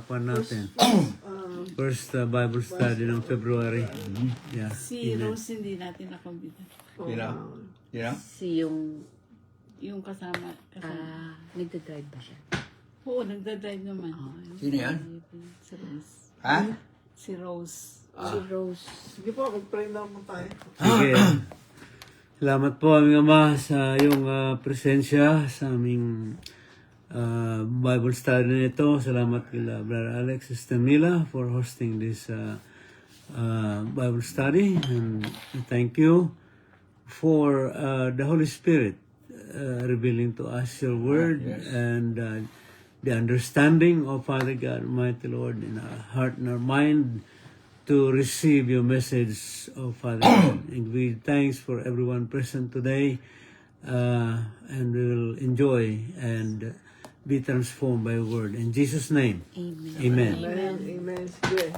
kwan natin. First Bible study ng February. Yeah. Si Rose hindi natin nakumbita. Si Yung kasama. nagdadrive ba siya? Oo, nagdadrive naman. Sino yan? Si Rose. Ha? Si Rose. Si Rose. Sige po, mag-pray na po tayo. Sige. Salamat po aming Ama sa iyong presensya sa aming Bible study nito. Salamat kila Brother Alex Sister Mila for hosting this Bible study. And thank you for the Holy Spirit revealing to us your word and the understanding of Father God, Almighty Lord, in our heart and our mind to receive your message of Father God. And we thanks for everyone present today, and we will enjoy and be transformed by your word. In Jesus' name, Amen. Amen. Sige.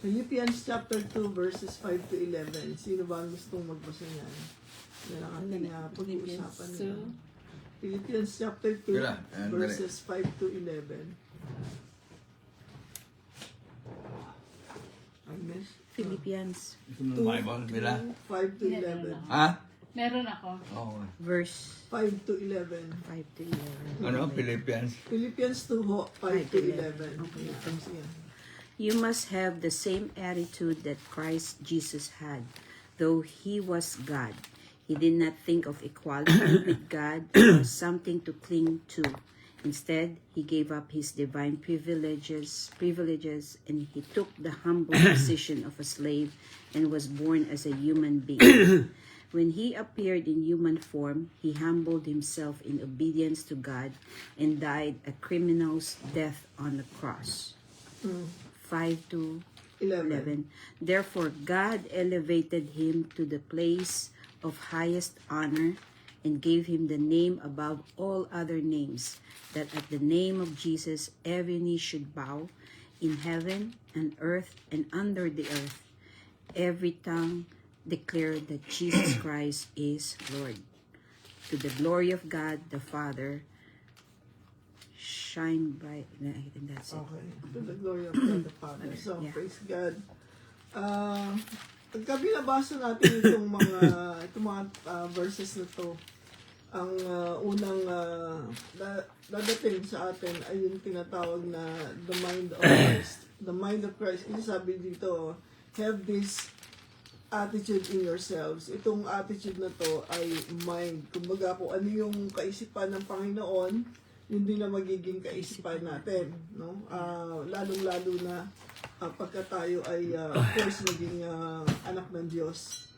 Philippians chapter 2 verses 5 to 11. Sino ba ang gustong magbasa niyan? Yan ang ating pag-uusapan niya. Philippians chapter 2 verses 5 to 11. Agnes? Philippians Bible, Mila? 5 to 11. Ha? Meron ako. Oo. verse 5 to 11. 5 to 11. Ano? Philippians? Philippians 2 ho, 5 to 11. Okay. Yeah. You must have the same attitude that Christ Jesus had, though he was God. He did not think of equality with God as something to cling to. Instead, he gave up his divine privileges, and he took the humble position of a slave and was born as a human being. When he appeared in human form, he humbled himself in obedience to God and died a criminal's death on the cross. 5 to 11. Therefore, God elevated him to the place of highest honor and gave him the name above all other names, that at the name of Jesus every knee should bow, in heaven and earth and under the earth, every tongue declare that Jesus Christ is Lord. To the glory of God the Father, shine bright. And that's it. Okay. To the glory of God the Father. So, Yeah. praise God. Pagka binabasa natin itong mga verses na to, ang unang dadating sa atin ay yung tinatawag na the mind of Christ. The mind of Christ. Kasi sabi dito, have this attitude in yourselves. Itong attitude na to ay mind. Kumbaga kung ano yung kaisipan ng Panginoon, yun din na magiging kaisipan natin, no? Lalong-lalo na pagka tayo ay of course naging anak ng Diyos.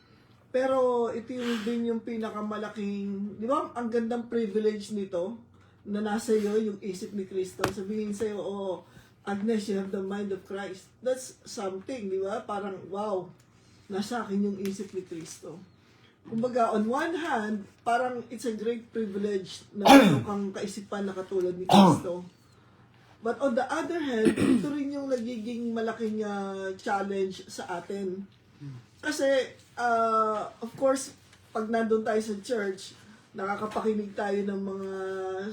Pero ito yung din yung pinakamalaking, di ba, ang gandang privilege nito na nasa iyo yung isip ni Kristo. Sabihin sa iyo, oh, Agnes, you have the mind of Christ. That's something, di ba? Parang, wow, nasa akin yung isip ni Kristo. Kumbaga, on one hand, parang it's a great privilege na meron kang kaisipan na katulad ni Kristo. But on the other hand, ito rin yung nagiging malaking challenge sa atin. Kasi, of course, pag nandun tayo sa church, nakakapakinig tayo ng mga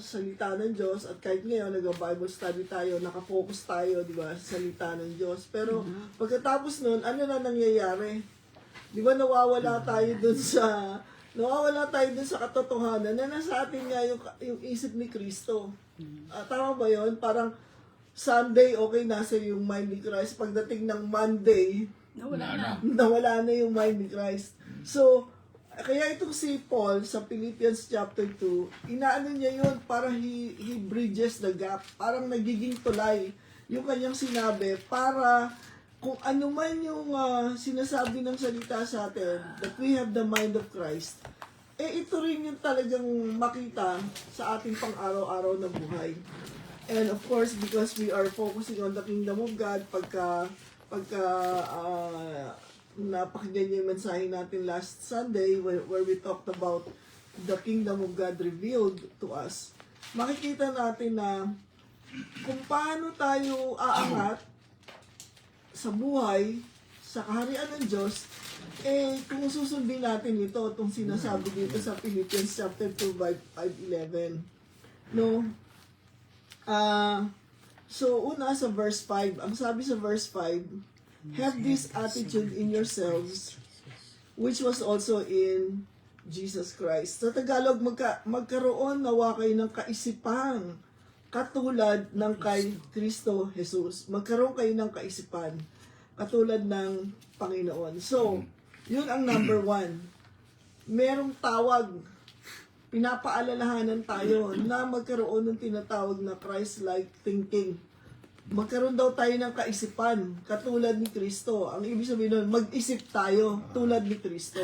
salita ng Diyos, at kahit ngayon, nag-Bible study tayo, nakafocus tayo, di ba, sa salita ng Diyos. Pero, pagkatapos nun, ano na nangyayari? Di ba nawawala tayo dun sa katotohanan na nasa atin nga yung isip ni Kristo. Tama ba yun? Parang Sunday, okay, nasa yung mind ni Christ. Pagdating ng Monday, nawala na yung mind ni Christ. So, kaya itong si Paul sa Philippians chapter 2, inaano niya yun, parang he bridges the gap. Parang nagiging tulay yung kanyang sinabi para kung ano man yung sinasabi ng salita sa atin, that we have the mind of Christ, ito rin yung talagang makita sa ating pang-araw-araw na buhay. And of course, because we are focusing on the kingdom of God, pagka napakinggan niyo yung mensahe natin last Sunday where we talked about the kingdom of God revealed to us, makikita natin na kung paano tayo aangat sa buhay, sa kaharian ng Diyos, kung susundin natin ito, itong sinasabi dito sa Philippians chapter 2, 5:11. No? So, una sa verse 5, ang sabi sa verse 5, have this attitude in yourselves, which was also in Jesus Christ. Sa Tagalog, magkaroon nawa kayo ng kaisipang katulad ng kay Kristo Jesus. Magkaroon kayo ng kaisipan katulad ng Panginoon. So, yun ang number 1. Merong tawag, pinapaalalahanan tayo na magkaroon ng tinatawag na Christ-like thinking. Magkaroon daw tayo ng kaisipan katulad ni Kristo. Ang ibig sabihin nun, mag-isip tayo tulad ni Kristo.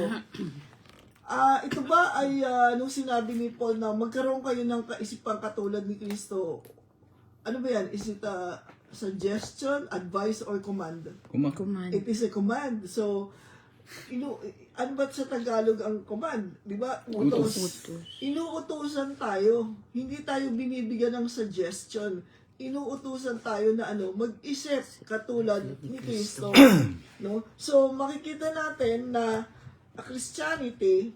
Ito ba ay nung sinabi ni Paul na magkaroon kayo ng kaisipan katulad ni Kristo, ano ba yan? Is it a suggestion, advice, or command? Command. It is a command. So, ano ba sa Tagalog ang command? Di ba? Utos. Inuutusan tayo. Hindi tayo binibigyan ng suggestion. Inuutusan tayo na mag-isip katulad ni Kristo. No? So, makikita natin na Christianity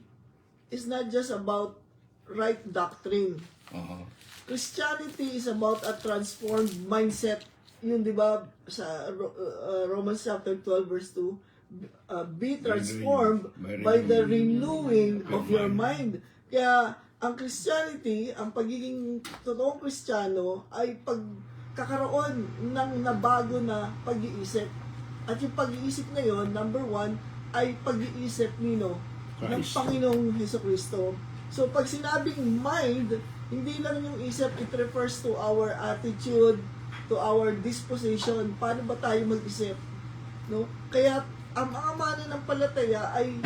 is not just about right doctrine. Christianity is about a transformed mindset. Yun, di ba, sa Romans chapter 12 verse 2, be transformed by the renewing of your mind. Kaya, ang Christianity, ang pagiging totoong Kristiyano ay pagkakaroon ng nabago na pag-iisip. At yung pag-iisip na yon, number 1, ay pag-iisip ng Panginoong Hesukristo. So, pag sinabing mind, hindi lang yung isip, it refers to our attitude, to our disposition. Paano ba tayo mag-isip? No? Kaya, ang mga mananampalataya ay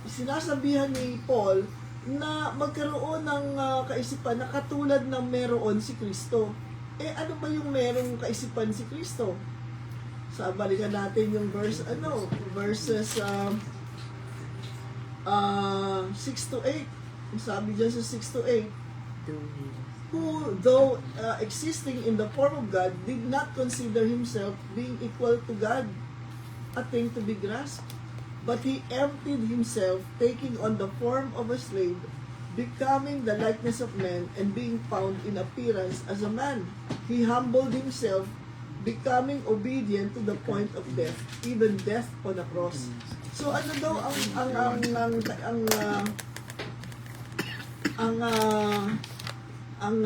sinasabihan ni Paul na magkaroon ng kaisipan na katulad ng meron si Kristo. Ano ba yung merong kaisipan si Kristo? Sa balikan natin yung verses 6 to 8. Ang sabi dyan sa 6 to 8, who, though existing in the form of God, did not consider himself being equal to God, a thing to be grasped. But he emptied himself, taking on the form of a slave, becoming the likeness of man, and being found in appearance as a man. He humbled himself, becoming obedient to the point of death, even death on a cross. So ano daw ang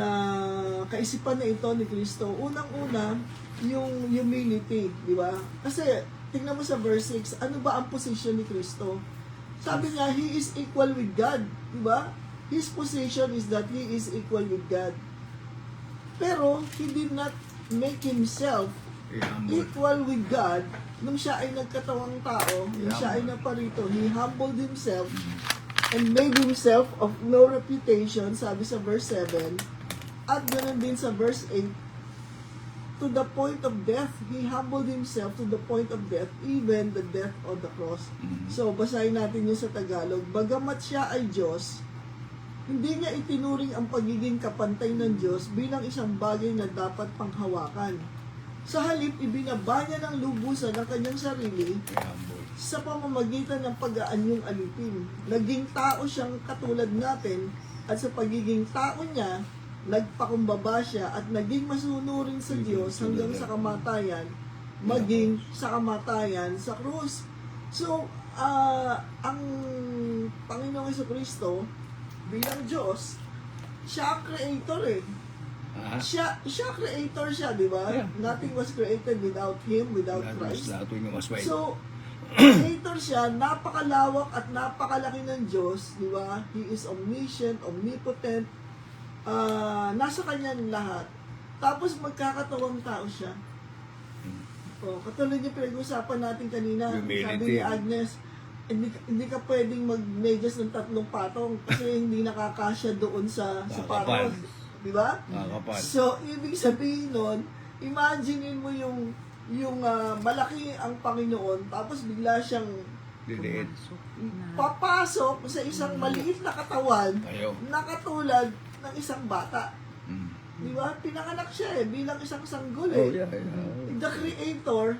kaisipan na ito ni Kristo? Unang-una, yung humility, di ba? Kasi tingnan mo sa verse 6, ano ba ang position ni Kristo? Sabi niya, he is equal with God, di ba? His position is that he is equal with God. Pero he did not make himself equal with God nung siya ay nagkatawang tao, nung siya ay naparito. He humbled himself and made himself of no reputation, sabi sa verse 7. At ganoon din sa verse 8, to the point of death. He humbled himself to the point of death, even the death on the cross. So, basahin natin yun sa Tagalog. Bagamat siya ay Diyos, hindi niya itinuring ang pagiging kapantay ng Diyos bilang isang bagay na dapat panghawakan. Sa halip, ibinaba niya ng lubusan ang kanyang sarili sa pamamagitan ng pag-aanyong alipin. Naging tao siyang katulad natin, at sa pagiging tao niya, nagpakumbaba siya at naging masunurin sa Diyos hanggang sa kamatayan, maging sa kamatayan sa krus. So, ang Panginoong Hesukristo bilang Diyos, siya ang creator Siya creator siya, di ba? Yeah. Nothing was created without Him, without Christ. So, So, creator siya, napakalawak at napakalaki ng Diyos, di ba? He is omniscient, omnipotent, nasa kanya ng lahat. Tapos magkakatawang tao siya. Katulad yung pinag-usapan natin kanina, Humility. sabi ni Agnes, hindi ka pwedeng mag-medyas ng 3 patong kasi hindi nakakasya doon sa Kakapal. sapatos. Di ba? Kakapal. So, ibig sabihin nun, imaginein mo yung malaki ang Panginoon, tapos bigla siyang Liliit. papasok sa isang maliit na katawan Ayaw. na katulad ng isang bata. Mm. Di ba? Pinanganak siya bilang isang sanggol Oh, yeah. The Creator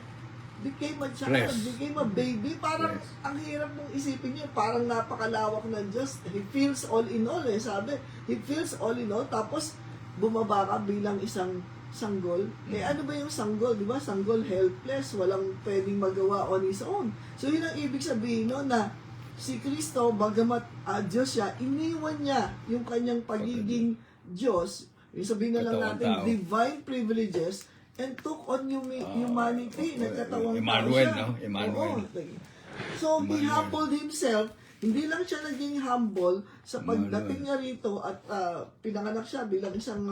became a child, Flesh. became a baby. Parang Flesh. ang hirap mong isipin niyo, parang napakalawak ng Diyos. He feels all in all sabi. He feels all in all, tapos bumaba ka bilang isang sanggol. Ano ba yung sanggol? Di ba? Sanggol, helpless, walang pwedeng magawa on his own. So, yun ang ibig sabihin no, na si Kristo, bagamat Diyos siya, iniwan niya yung kanyang pagiging Diyos, yung sabihin na lang Katawang natin, tao. divine privileges, and took on humanity. Nagkatawang tao Emmanuel, siya. no? Emmanuel. Oo. So, he humbled himself. Hindi lang siya naging humble sa pagdating niya rito at pinanganak siya bilang isang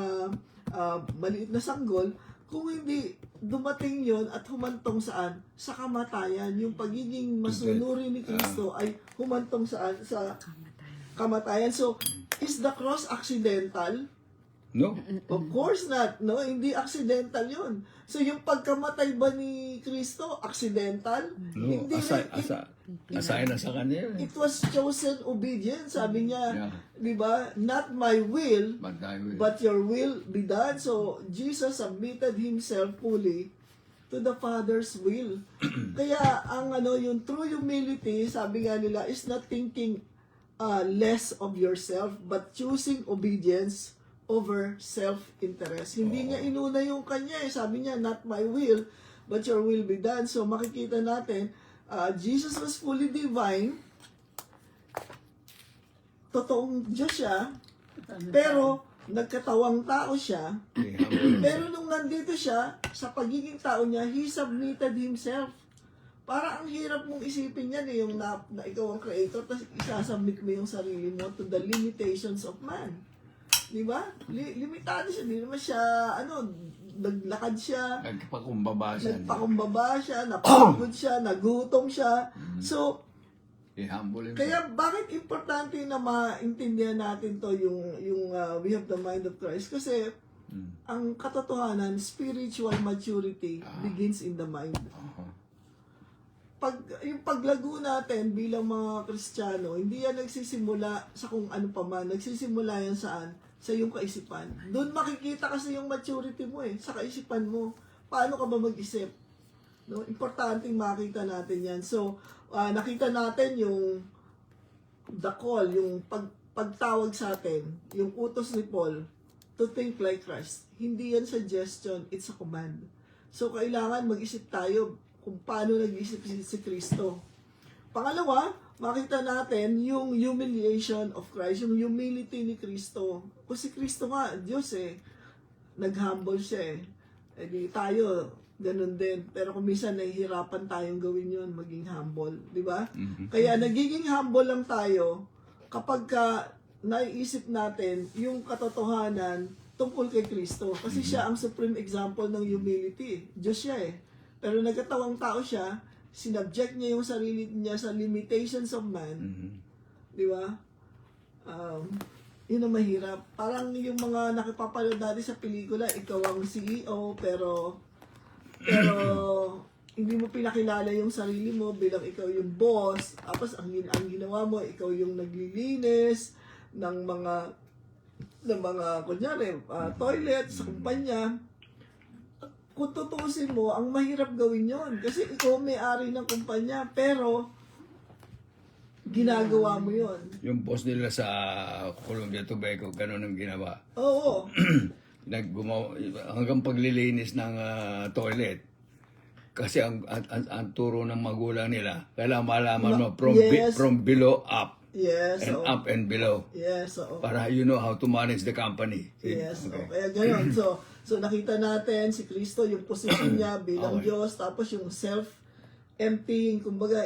maliit na sanggol, kung hindi dumating yon at humantong saan? Sa kamatayan. Yung pagiging masunuri ni Kristo ay humantong saan? Sa kamatayan. So, is the cross accidental? No? Of course not, no? Hindi accidental yun. So, yung pagkamatay ba ni Kristo, accidental? No, Hindi rin. assign na sa kanya yun. It was chosen obedience. Sabi niya, Yeah. di ba? Not my will, But I will. but your will be done. So, Jesus submitted himself fully to the Father's will. Kaya, yung true humility, sabi nga nila, is not thinking less of yourself, but choosing obedience over self-interest. Hindi niya inuna yung kanya eh. Sabi niya, not my will, but your will be done. So, makikita natin, Jesus was fully divine. Totoong Diyos siya. Pero, nagkatawang tao siya. Pero nung nandito siya, sa pagiging tao niya, he submitted himself. Para ang hirap mong isipin yan yung na ikaw ang creator, tapos isasubmit mo yung sarili mo to the limitations of man. Di ba? Limitado siya. Di naman siya, naglakad siya. Nagpakumbaba siya. Nagpakumbaba siya, napagod siya, nagutom siya. So, I-humble himself. kaya bakit importante na maintindihan natin to yung we have the mind of Christ? Kasi ang katotohanan, spiritual maturity begins in the mind. Yung paglago natin bilang mga Kristiyano, hindi yan nagsisimula sa kung ano pa man. Nagsisimula yan saan? Sa iyong kaisipan. Doon makikita kasi yung maturity mo sa kaisipan mo. Paano ka ba mag-isip? No? Importanteng makita natin yan. So, nakita natin yung the call, yung pagtawag sa atin, yung utos ni Paul to think like Christ. Hindi yan suggestion, it's a command. So, kailangan mag-isip tayo kung paano nag-isip si Kristo. Pangalawa, makita natin yung humiliation of Christ, yung humility ni Kristo. Kasi si Kristo nga, Diyos nag-humble siya di tayo, ganun din. Pero kung minsan nahihirapan tayong gawin yun, maging humble. Di ba? Kaya nagiging humble lang tayo kapag naiisip natin yung katotohanan tungkol kay Kristo. Kasi siya ang supreme example ng humility. Diyos siya Pero nagkatawang tao siya, sinubject niya yung sarili niya sa limitations of man. Di ba? Yun ang mahirap. Parang yung mga nakipapanood natin sa pelikula, ikaw ang CEO, pero hindi mo pinakilala yung sarili mo bilang ikaw yung boss. Tapos ang ginawa mo, ikaw yung naglilinis ng mga kunyari, toilet sa kumpanya. Kung tutusin mo, ang mahirap gawin yon kasi ikaw may-ari ng kumpanya, pero ginagawa mo yon. Yung boss nila sa Colombia, Tobago, ganun ang ginawa. Oo. Hanggang paglilinis ng toilet. Kasi ang turo ng magulang nila, kailangan malaman mo from below up. Yes. And up and below. Yes. Para you know how to manage the company. Yes. Okay. Kaya gano'n. So nakita natin si Kristo, yung position niya bilang Okay. Diyos, tapos yung self-emptying, kumbaga,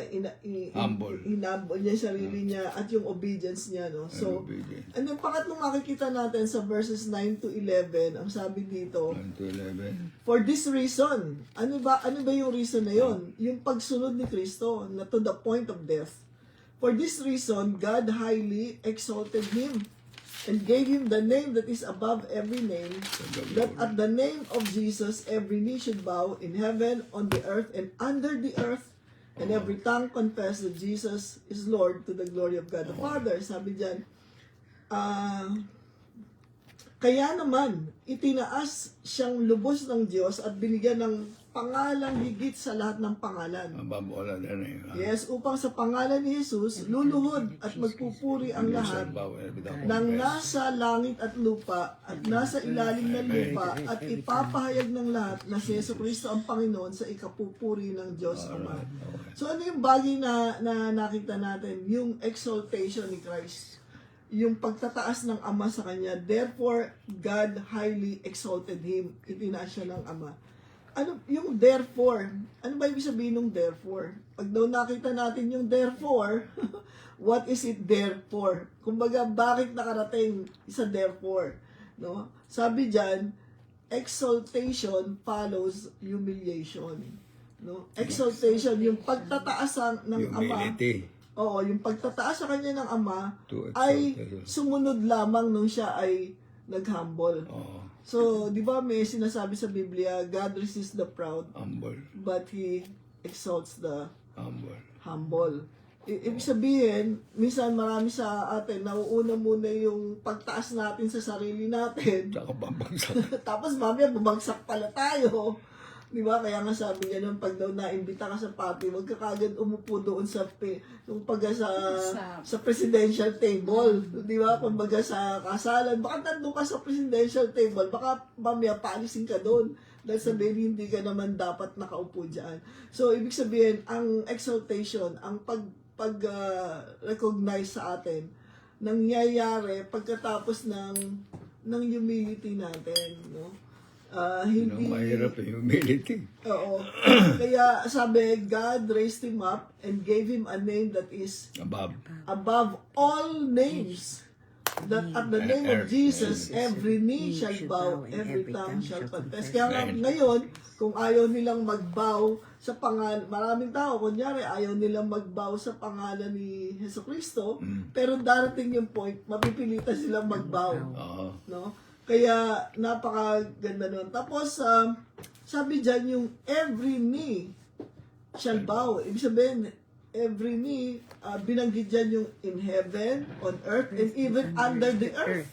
Humble. inhumble niya yung sarili niya, at yung obedience niya, no? So, obedience. and yung pangatlong makikita natin sa verses 9 to 11, ang sabi dito, 1 to 11. for this reason, ano ba yung reason na yon? Yung pagsunod ni Kristo na to the point of death. For this reason, God highly exalted him and gave him the name that is above every name, that at the name of Jesus every knee should bow in heaven, on the earth, and under the earth, and every tongue confess that Jesus is Lord, to the glory of God the Father. Sabi diyan, Kaya naman, itinaas siyang lubos ng Diyos at binigyan ng pangalang higit sa lahat ng pangalan. Mababola na rin. Yes, upang sa pangalan ni Jesus, luluhod at magpupuri ang lahat ng nasa langit at lupa at nasa ilalim ng lupa at ipapahayag ng lahat na si Yesu Cristo ang Panginoon sa ikapupuri ng Diyos Ama. So ano yung bagay na nakita natin? Yung exaltation ni Christ. Yung pagtataas ng Ama sa Kanya. Therefore, God highly exalted Him. Itinaas siya ng Ama. Ano yung therefore? Ano ba ibig sabihin ng therefore? Pag daw nakita natin yung therefore, what is it therefore? Kumbaga, bakit nakarating sa therefore? No? Sabi diyan, exaltation follows humiliation. No? Exaltation, yung pagtataas ng Ama. Humility. Oo, yung pagtataas sa kanya ng Ama To ay exaltation. sumunod lamang nung siya ay nag-humble. Oh, So, di ba may sinasabi sa Biblia, God resists the proud, humble. but He exalts the Humble. humble. Ibig sabihin, minsan marami sa atin, nauuna muna yung pagtaas natin sa sarili natin, Tsaka babagsak. tapos mamaya bumagsak pala tayo. Di ba? Kaya nga sabi niya nung pag daw naimbita ka sa party, huwag ka kagad umupo doon sa sa presidential table. Di ba? Kumbaga sa kasalan, baka nandun ka sa presidential table, baka mamaya paalisin ka doon. Dahil sabihin, hindi ka naman dapat nakaupo dyan. So, ibig sabihin, ang exaltation, ang recognize sa atin, nangyayari pagkatapos ng humility natin, no? Hindi Mahirap yung humility. Oo. Kaya sabi, God raised him up and gave him a name that is above all names. That at the name of Jesus, every knee shall bow, every tongue shall confess. Kaya nga, ngayon, kung ayaw nilang magbow sa pangalan, maraming tao, kunyari, ayaw nilang magbow sa pangalan ni Jesucristo, pero darating yung point, mapipilitan silang magbow. Oo. No? Kaya napakaganda nun. Tapos sabi dyan yung every knee shall bow. Ibig sabihin, every knee, binanggit dyan yung in heaven, on earth, and even under the earth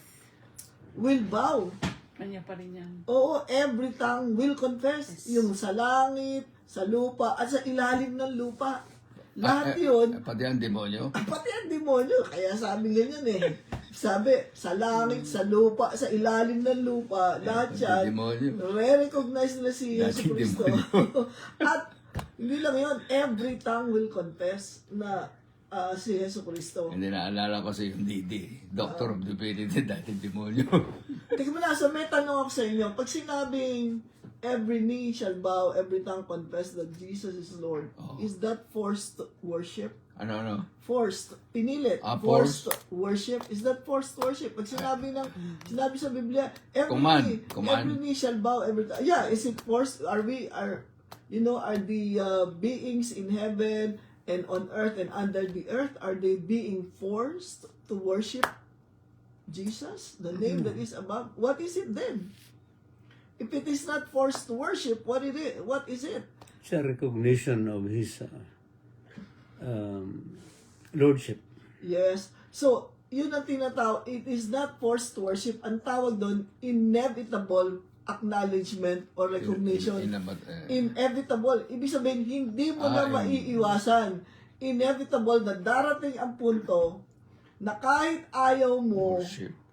will bow. Kanya pa rin yan. Oo, every tongue will confess. Yung sa langit, sa lupa, at sa ilalim ng lupa. Lahat yun, Pati ang demonyo. pati ang demonyo. Kaya sabi ganyan eh. Sabi, sa langit, sa lupa, sa ilalim ng lupa, lahat yan, Demonyo. re-recognize nila si Yesu Dating Cristo. At hindi lang yun, every tongue will confess na si Yesu Cristo. Hindi naalala ko sa yung Didi. Doctor of Divinity, dating demonyo. Teka mo na, so may tanong ako sa inyo. Pag sinabing every knee shall bow, every tongue confess that Jesus is Lord, is that forced worship? Ano? Forced, pinilit, Forced. worship. Is that forced worship? Pag sinabi sa Biblia, Command. every knee shall bow, is it forced? Are the beings in heaven and on earth and under the earth, are they being forced to worship Jesus, the name that is above? What is it then? If it is not forced to worship, what is it? It's a recognition of his lordship. Yes. So, yun ang tinatawag. It is not forced to worship. Ang tawag doon, inevitable acknowledgement or recognition. Inevitable. Ibig sabihin, hindi mo na maiiwasan. Inevitable na darating ang punto na kahit ayaw mo,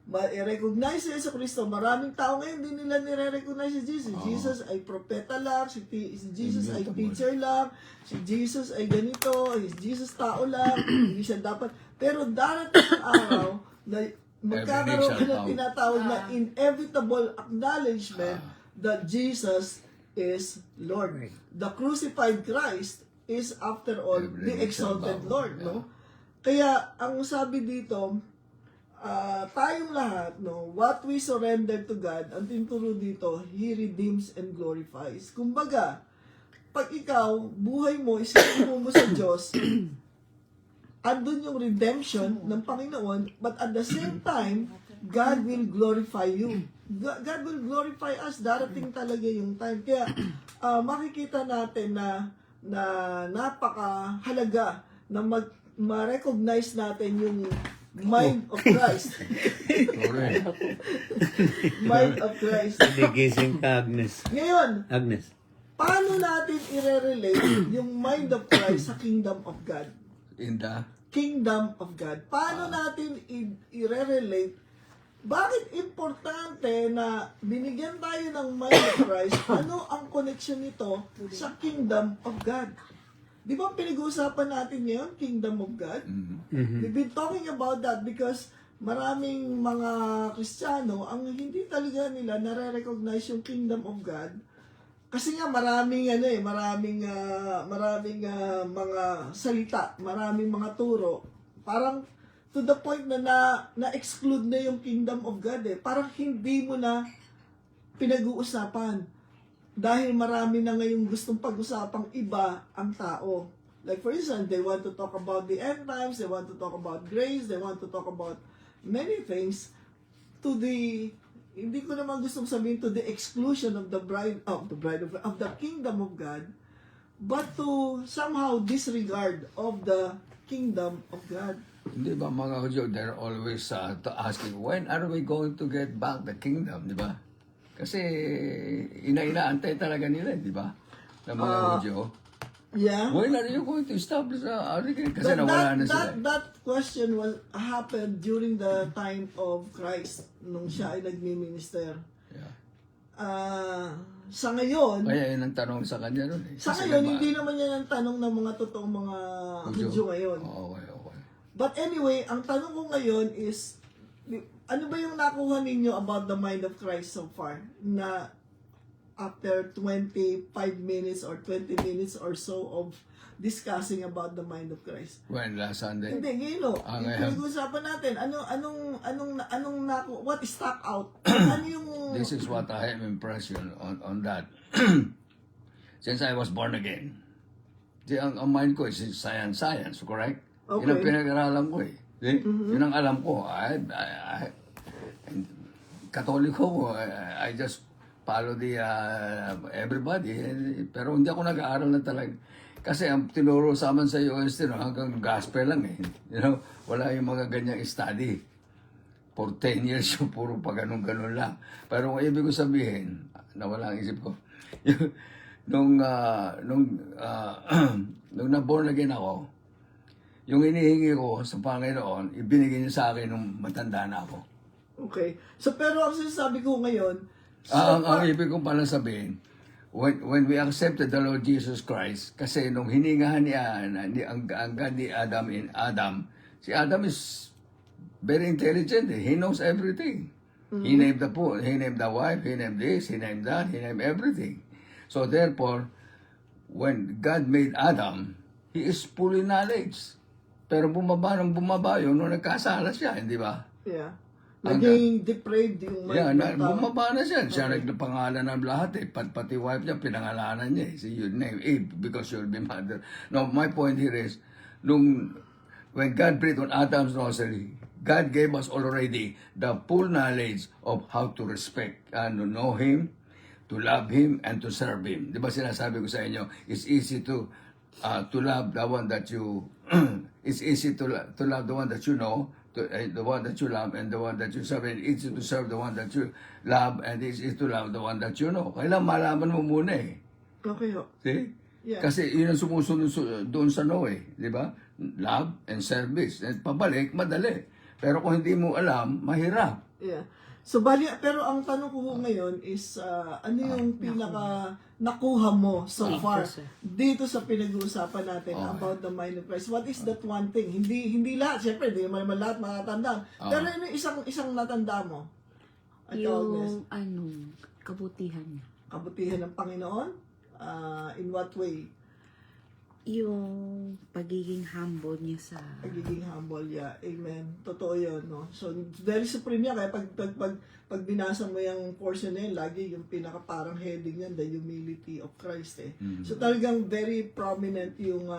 i-recognize si Yesu Cristo. Maraming tao ngayon, hindi nila nire-recognize si Jesus. Si Jesus ay propeta lang, si Jesus ay teacher lang, si Jesus ay ganito, si Jesus tao lang, hindi siya dapat. Pero darating ang araw na magkakaroon ka ng tinatawag na inevitable acknowledgement that Jesus is Lord. The crucified Christ is after all the exalted Lord, no? Kaya ang sabi dito, tayong lahat, no, what we surrender to God, ang tinuturo dito, He redeems and glorifies. Kumbaga, pag ikaw, buhay mo, isinubo mo sa Diyos, andun yung redemption ng Panginoon, but at the same time, God will glorify you. God will glorify us. Darating talaga yung time. Kaya, makikita natin na napakahalaga na ma-recognize natin yung Mind of Christ. Correct. Mind of Christ. Hindi gising ka, Agnes. Ngayon, Agnes. paano natin i-relate yung mind of Christ sa kingdom of God? In the Kingdom of God. Paano natin i-relate? Bakit importante na binigyan tayo ng mind of Christ? Ano ang connection nito sa kingdom of God? Di ba pinag-uusapan natin ngayon, kingdom of God? We've been talking about that because maraming mga Kristiyano ang hindi talaga nila nare-recognize yung kingdom of God. Kasi nga maraming mga salita, maraming mga turo. Parang to the point na exclude na yung kingdom of God eh. Parang hindi mo na pinag-uusapan. Dahil marami na ngayong gustong pag-usapang iba ang tao. Like for instance, they want to talk about the end times, they want to talk about grace, they want to talk about many things to the, hindi ko naman gustong sabihin to the exclusion of the kingdom of God, but to somehow disregard of the kingdom of God. Hindi ba mga Joe, they're always asking, when are we going to get back the kingdom, di ba? Kasi inaantay talaga nila, di ba? Ng mga Hudyo. Yeah. When are you going to establish our kingdom? Kasi nawala na sila. That question happened during the time of Christ, nung siya ay nagmi-minister. Yeah. Sa ngayon, Kaya yun ang tanong sa kanya nun eh. sa Kasi ngayon, diba, hindi naman yan ang tanong ng mga totoong mga Hudyo ngayon. Okay. But anyway, ang tanong ko ngayon is, ano ba yung nakuha ninyo about the mind of Christ so far? Na after 25 minutes or 20 minutes or so of discussing about the mind of Christ. When last Sunday? Hindi, ngayon. ngayon. Pinag-uusapan natin, what stuck out? Ano yung... This is what I am impression on that. Since I was born again. Ang mind ko is science, correct? Okay. Yun ang pinag-aralan ko eh. Yun ang alam ko. Katoliko ko, I just follow the everybody. Pero hindi ako nag-aaral na talaga. Kasi ang tinuro sa amin sa UST, hanggang gospel lang eh. Wala yung mga ganyang study. For 10 years yung puro pa ganun-ganun lang. Pero kung ibig ko sabihin, nawala ang isip ko. nung na-born again ako, yung hinihingi ko sa Panginoon, ibinigay niya sa akin nung matanda na ako. Okay. So, pero ang sinasabi ko ngayon, Ang ibig kong pala sabihin, when we accepted the Lord Jesus Christ, kasi nung hiningahan ang God ni Adam, si Adam is very intelligent. He knows everything. He named the pool, he named the wife, he named this, he named that, he named everything. So therefore, when God made Adam, he is full in knowledge. Pero bumaba yun nung nagkasala siya, hindi ba? yeah, naging depraved yung mind ng tao. Bumaba na siya. Siya nagpangalan ng lahat eh. Pati wife niya, pinangalanan niya eh. So you name Eve because you'll be mother. Now, my point here is, when God breathed on Adam's nostril, God gave us already the full knowledge of how to respect and to know Him, to love Him, and to serve Him. Di ba sinasabi ko sa inyo, it's easy to love the one that you, it's easy to love the one that you know, the one that you love, and the one that you serve. And it's easy to serve the one that you love, and it's easy to love the one that you know. Kailangan malaman mo muna eh. Okay ho. See? Yeah. Kasi yun ang sumusunod doon sa no eh. Di ba? Love and service. And pabalik, madali. Pero kung hindi mo alam, mahirap. Yeah. So, pero ang tanong ko ngayon is, ano yung pinaka nakuha mo so far dito sa pinag-uusapan natin about the mind of Christ? What is that one thing? Hindi lahat, syempre, hindi naman lahat makatandaan. Pero ano yung isang natanda mo? Yung, kabutihan niya. Kabutihan ng Panginoon? In what way? Yung pagiging humble niya sa... Pagiging humble, yeah. Amen. Totoo yun, no? So, very supreme yan. Kaya pag binasa mo yung portion na yun, lagi yung pinaka parang heading yan, the humility of Christ, eh. So, talagang very prominent yung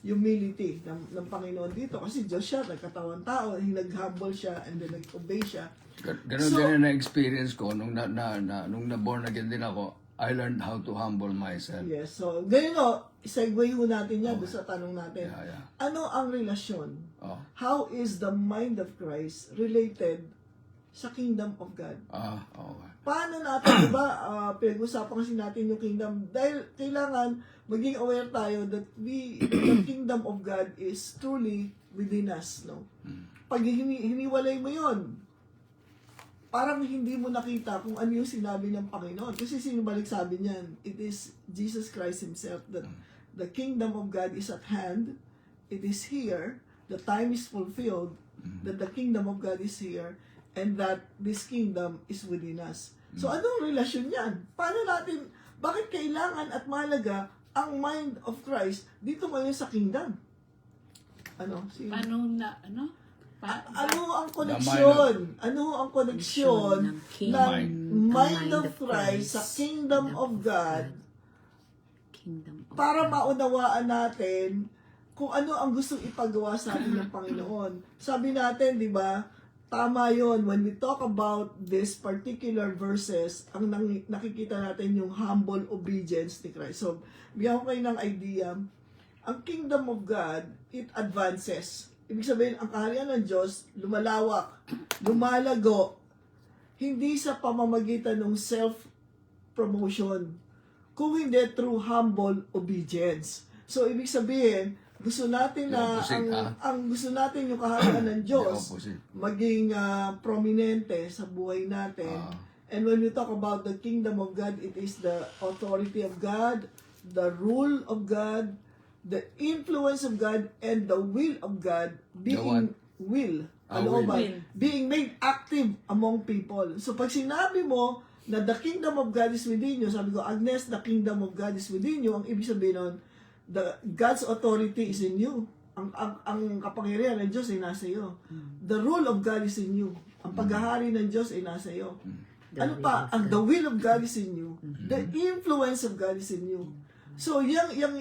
humility ng Panginoon dito. Kasi Diyos siya, nagkatawang tao, nag-humble siya, and then nag-obey siya. Ganon din na experience ko nung na-born again din ako. I learned how to humble myself. Yes, so ganyan o, segue ho natin yan doon sa tanong natin. Yeah. Ano ang relasyon? Oh. How is the mind of Christ related sa kingdom of God? Okay. Paano natin, di ba, pinag-usapan kasi natin yung kingdom dahil kailangan maging aware tayo that the kingdom of God is truly within us, no? Pag hiniwalay mo yon, parang hindi mo nakita kung ano yung sinabi ng Panginoon. Kasi sino ba nagsabi niyan? It is Jesus Christ Himself that the kingdom of God is at hand. It is here. The time is fulfilled. That the kingdom of God is here. And that this kingdom is within us. So anong relasyon yan? Paano natin, bakit kailangan at mahalaga ang mind of Christ dito ngayon sa kingdom? Ano? Paano na, ano? Ano ang koneksyon? Ano ang koneksyon Ng king- ng mind of Christ sa kingdom of God Kingdom of para maunawaan natin kung ano ang gustong ipagawa sa atin ng Panginoon. Sabi natin, di ba, tama yon when we talk about this particular verses, ang nakikita natin yung humble obedience ni Christ. So, bigyan ko kayo ng idea. Ang kingdom of God, it advances. Ibig sabihin, ang kaharian ng Diyos, lumalawak, lumalago, hindi sa pamamagitan ng self-promotion, kung hindi through humble obedience. So, ibig sabihin, gusto natin na, ang gusto natin yung kaharian ng Diyos, maging prominente sa buhay natin. And when we talk about the kingdom of God, it is the authority of God, the rule of God, the influence of God, and the will of God being being made active among people. So pag sinabi mo na the kingdom of God is within you, sabi ko, Agnes, the kingdom of God is within you, ang ibig sabihin nun, God's authority is in you. Ang kapangyarihan ng Diyos ay nasa iyo. The rule of God is in you. Ang paghahari ng Diyos ay nasa iyo. Ano pa? The will of God is in you. The influence of God is in you. So, yung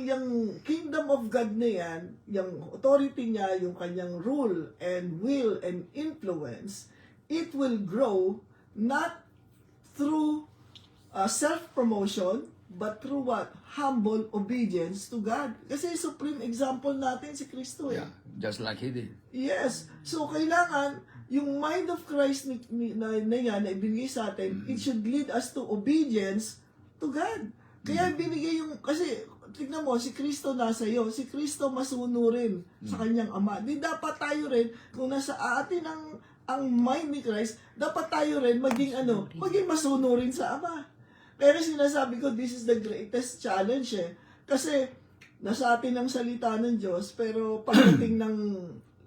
kingdom of God na yan, yung authority niya, yung kanyang rule and will and influence, it will grow not through self-promotion, but through what? Humble obedience to God. Kasi supreme example natin si Kristo eh. Yeah, just like He did. Yes. So, kailangan, yung mind of Christ na yan, na ibinigay sa atin, it should lead us to obedience to God. Kaya binigay yung, kasi, tignan mo, si Kristo nasa iyo. Si Kristo masunurin sa kanyang Ama. Di dapat tayo rin, kung nasa atin ang mind ni Christ, dapat tayo rin maging maging masunurin sa Ama. Kaya sinasabi ko, this is the greatest challenge eh. Kasi, nasa atin ang salita ng Diyos, pero pagdating ng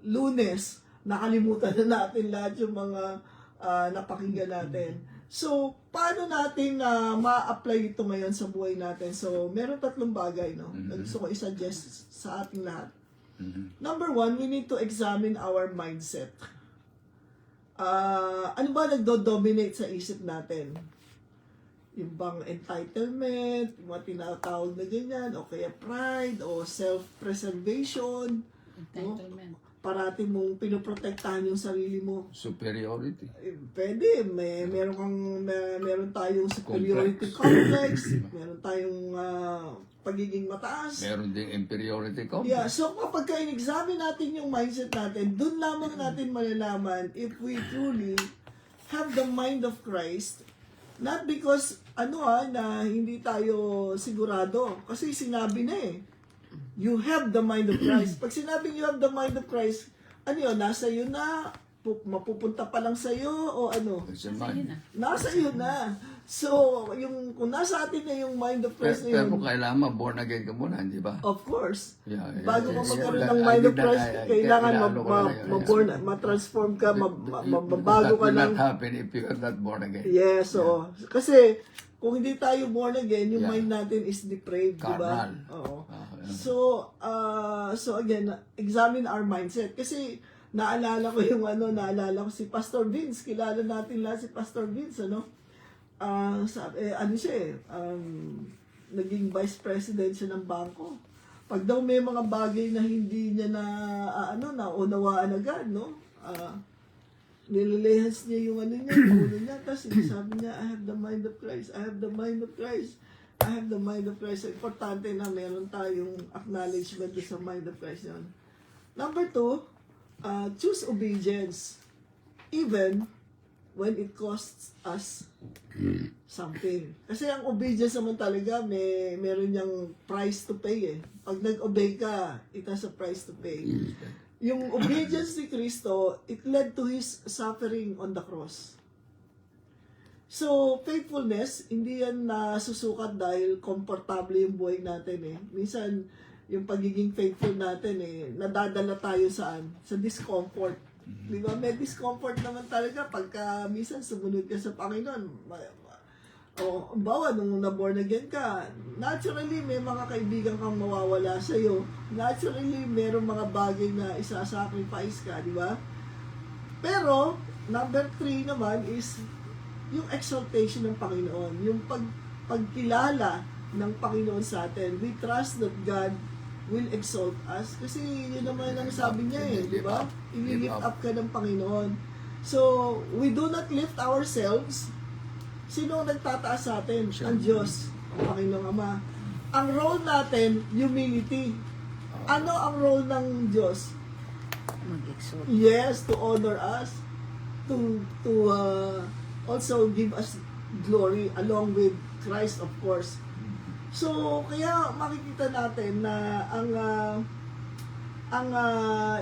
Lunes, nakalimutan na natin lahat yung mga napakinggan natin. So, paano natin ma-apply ito ngayon sa buhay natin? So, meron 3 bagay, no? Na gusto ko i-suggest sa ating lahat. Number 1, we need to examine our mindset. Ano ba nagdo-dominate sa isip natin? Yung bang entitlement, yung mga tinatawag na ganyan, o kaya pride, o self-preservation, Entitlement. no? Parati mong pinoprotektahan yung sarili mo. Superiority. Pwede, meron tayong superiority complex, meron tayong pagiging mataas. Meron ding inferiority complex. Yeah, so kapag in-examine natin yung mindset natin, dun lamang natin malalaman if we truly have the mind of Christ. Not because, na hindi tayo sigurado. Kasi sinabi na eh, you have the mind of Christ. Pag sinabing you have the mind of Christ, nasa iyo na, mapupunta pa lang sa iyo, o ano? Nasa iyo na. So, kung nasa atin na yung mind of Christ na Pero yun, kailangan born again ka muna, di ba? of course, Yeah. bago ka magkaroon ng mind of Christ, kailangan ma-transform ka, mabago ka That will ng... not happen if you are not born again. Yes, so, kasi, kung hindi tayo born again, yung mind natin is depraved, di ba? Carnal. Oo. So again, examine our mindset. Kasi, naalala ko si Pastor Vince. Kilala natin lahat si Pastor Vince, naging vice president siya ng bangko. Pag daw may mga bagay na hindi niya naunawaan agad, nililehas niya yung ano niya, yung ulo niya, tapos sabi niya, I have the mind of Christ, I have the mind of Christ, I have the mind of Christ. So, importante na meron tayong acknowledgement sa mind of Christ yun. Number 2, choose obedience, even when it costs us something. Kasi ang obedience naman talaga, meron niyang price to pay eh. Pag nag-obey ka, it has a price to pay. Yung obedience ni Kristo, it led to His suffering on the cross. So, faithfulness, hindi yan nasusukat dahil komportable yung buhay natin eh. Minsan, yung pagiging faithful natin eh, nadadala tayo saan? Sa discomfort. Di ba? May discomfort naman talaga pagka minsan sumunod ka sa Panginoon. O, bawa, nung na-born again ka, naturally, may mga kaibigan kang mawawala sa'yo. Naturally, merong mga bagay na isa-sacrifice ka, di ba? Pero, number 3 naman is yung exaltation ng Panginoon. Yung pagkilala ng Panginoon sa atin. We trust that God will exalt us. Kasi yun naman ang sabi niya eh, di ba? I-lift up ka ng Panginoon. So, we do not lift ourselves. Sino ang nagtataas sa atin? Ang Diyos, ang Panginoong Ama. Ang role natin, humility. Ano ang role ng Diyos? Mag-exalt. Yes, to honor us. To also give us glory along with Christ, of course. So, kaya makikita natin na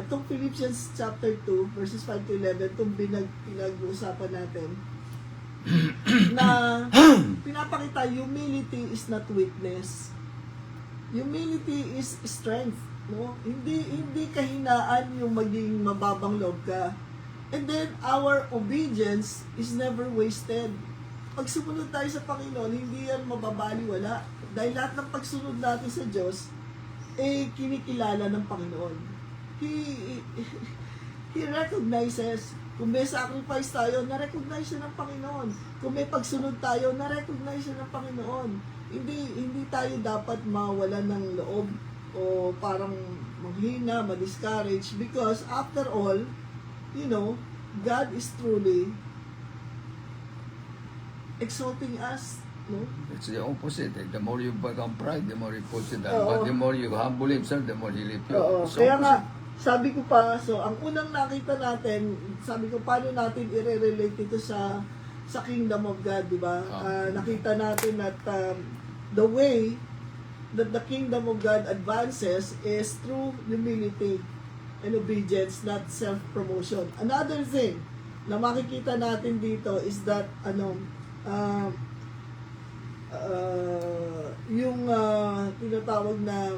itong Philippians chapter 2, verses 5 to 11, itong pinag-uusapan natin, na pinapakita, humility is not weakness. Humility is strength, no? Hindi kahinaan yung maging mababang loob ka. And then, our obedience is never wasted. Pag sumunod tayo sa Panginoon, hindi yan mababaliwala. Dahil lahat ng pagsunod natin sa Diyos, kinikilala ng Panginoon. He recognizes, kung may sacrifice tayo, na-recognize siya ng Panginoon. Kung may pagsunod tayo, na-recognize siya ng Panginoon. Hindi tayo dapat mawala ng loob o parang manghina, ma-discourage, because after all, God is truly exalting us, no? It's the opposite. Eh. The more you become pride, the more you push it down. Oo. But the more you humble himself, the more he lift you. Oo. It's Kaya nga, opposite. sabi ko pa, so ang unang nakita natin, sabi ko, paano natin i-relate ito sa kingdom of God, di ba? Nakita natin that the way that the kingdom of God advances is through humility and obedience, not self-promotion. Another thing na makikita natin dito is that yung tinatawag na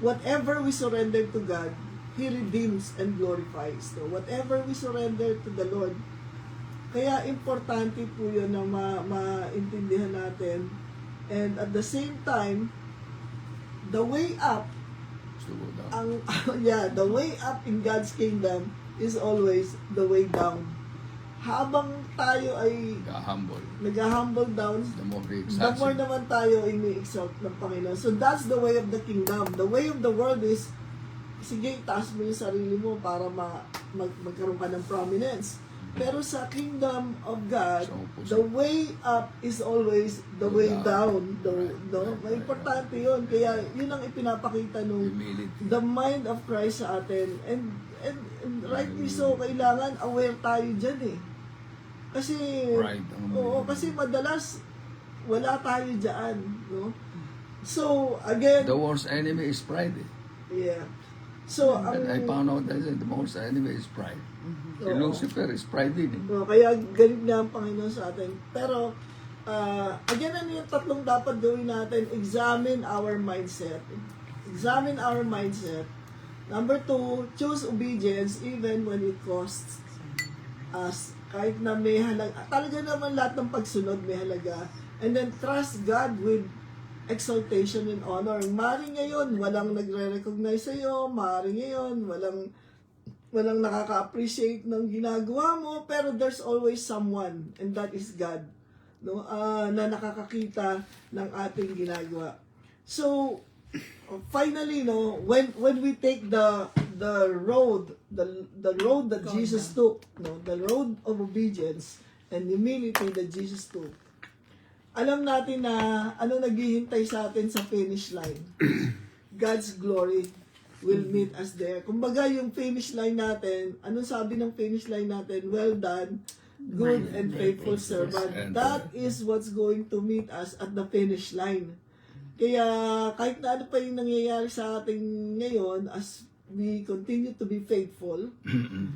whatever we surrender to God, He redeems and glorifies. So, whatever we surrender to the Lord, kaya importante po yun na maintindihan natin. And at the same time, the way up, To go down. the way up in God's kingdom is always the way down. Habang tayo ay Humble. nag-humble down, The more he the more exalts. naman tayo ay may-exalt ng Panginoon. So that's the way of the kingdom. The way of the world is, sige, taas mo yung sarili mo para magkaroon ka ng prominence. Pero sa kingdom of God, the way up is always the way down. May importante yun. Kaya yun ang ipinapakita nung Humility. the mind of Christ sa atin. And rightly so, kailangan aware tayo dyan eh. Kasi, Pride ang kasi madalas wala tayo dyan. No? So, again, The worst enemy is pride. Eh. yeah. So, And I found out that the worst enemy is pride. Si Oo. Lucifer is pride din. Eh. Kaya galit nga ang Panginoon sa atin. Pero, again, ano yung tatlong dapat gawin natin? Examine our mindset. Examine our mindset. Number 2, choose obedience even when it costs us. Kahit na may halaga. Talaga naman lahat ng pagsunod may halaga. And then, trust God with exaltation and honor. Maaaring ngayon, walang nagre-recognize sa'yo. Maaaring ngayon, walang nakaka-appreciate ng ginagawa mo, pero there's always someone, and that is God, no? Na nakakakita ng ating ginagawa. So, finally, no, when we take the the road that Jesus took, no, the road of obedience and humility that Jesus took. Alam natin na ano naghihintay sa atin sa finish line. God's glory will meet us there. Kumbaga yung finish line natin, anong sabi ng finish line natin? Well done, good and faithful servant. That is what's going to meet us at the finish line. Kaya kahit na ano pa yung nangyayari sa atin ngayon, as we continue to be faithful,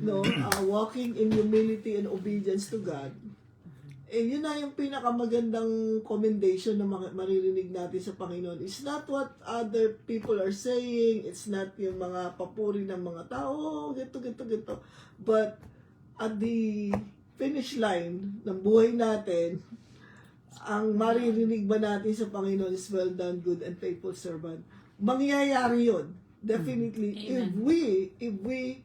no, walking in humility and obedience to God, yun na yung pinakamagandang commendation na maririnig natin sa Panginoon. It's not what other people are saying, it's not yung mga papuri ng mga tao, ganito. But at the finish line ng buhay natin, ang maririnig ba natin sa Panginoon is well done, good and faithful servant. Mangyayari yun. Definitely. If we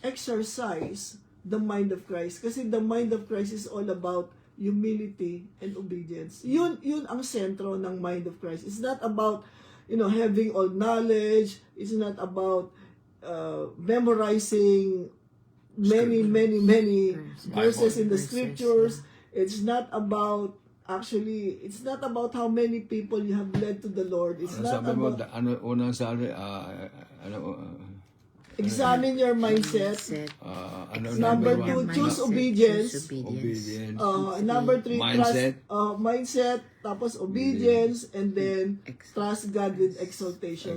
exercise the mind of Christ. Kasi the mind of Christ is all about humility and obedience. Yun ang sentro ng mind of Christ. It's not about, having all knowledge. It's not about memorizing many verses in the scriptures. It's not about how many people you have led to the Lord. It's not Sabi mo, about unang sabi, examine your mindset. Number 2, choose obedience. Obedience. Number 3, Mindset. trust mindset, tapos obedience, and then trust God with exaltation.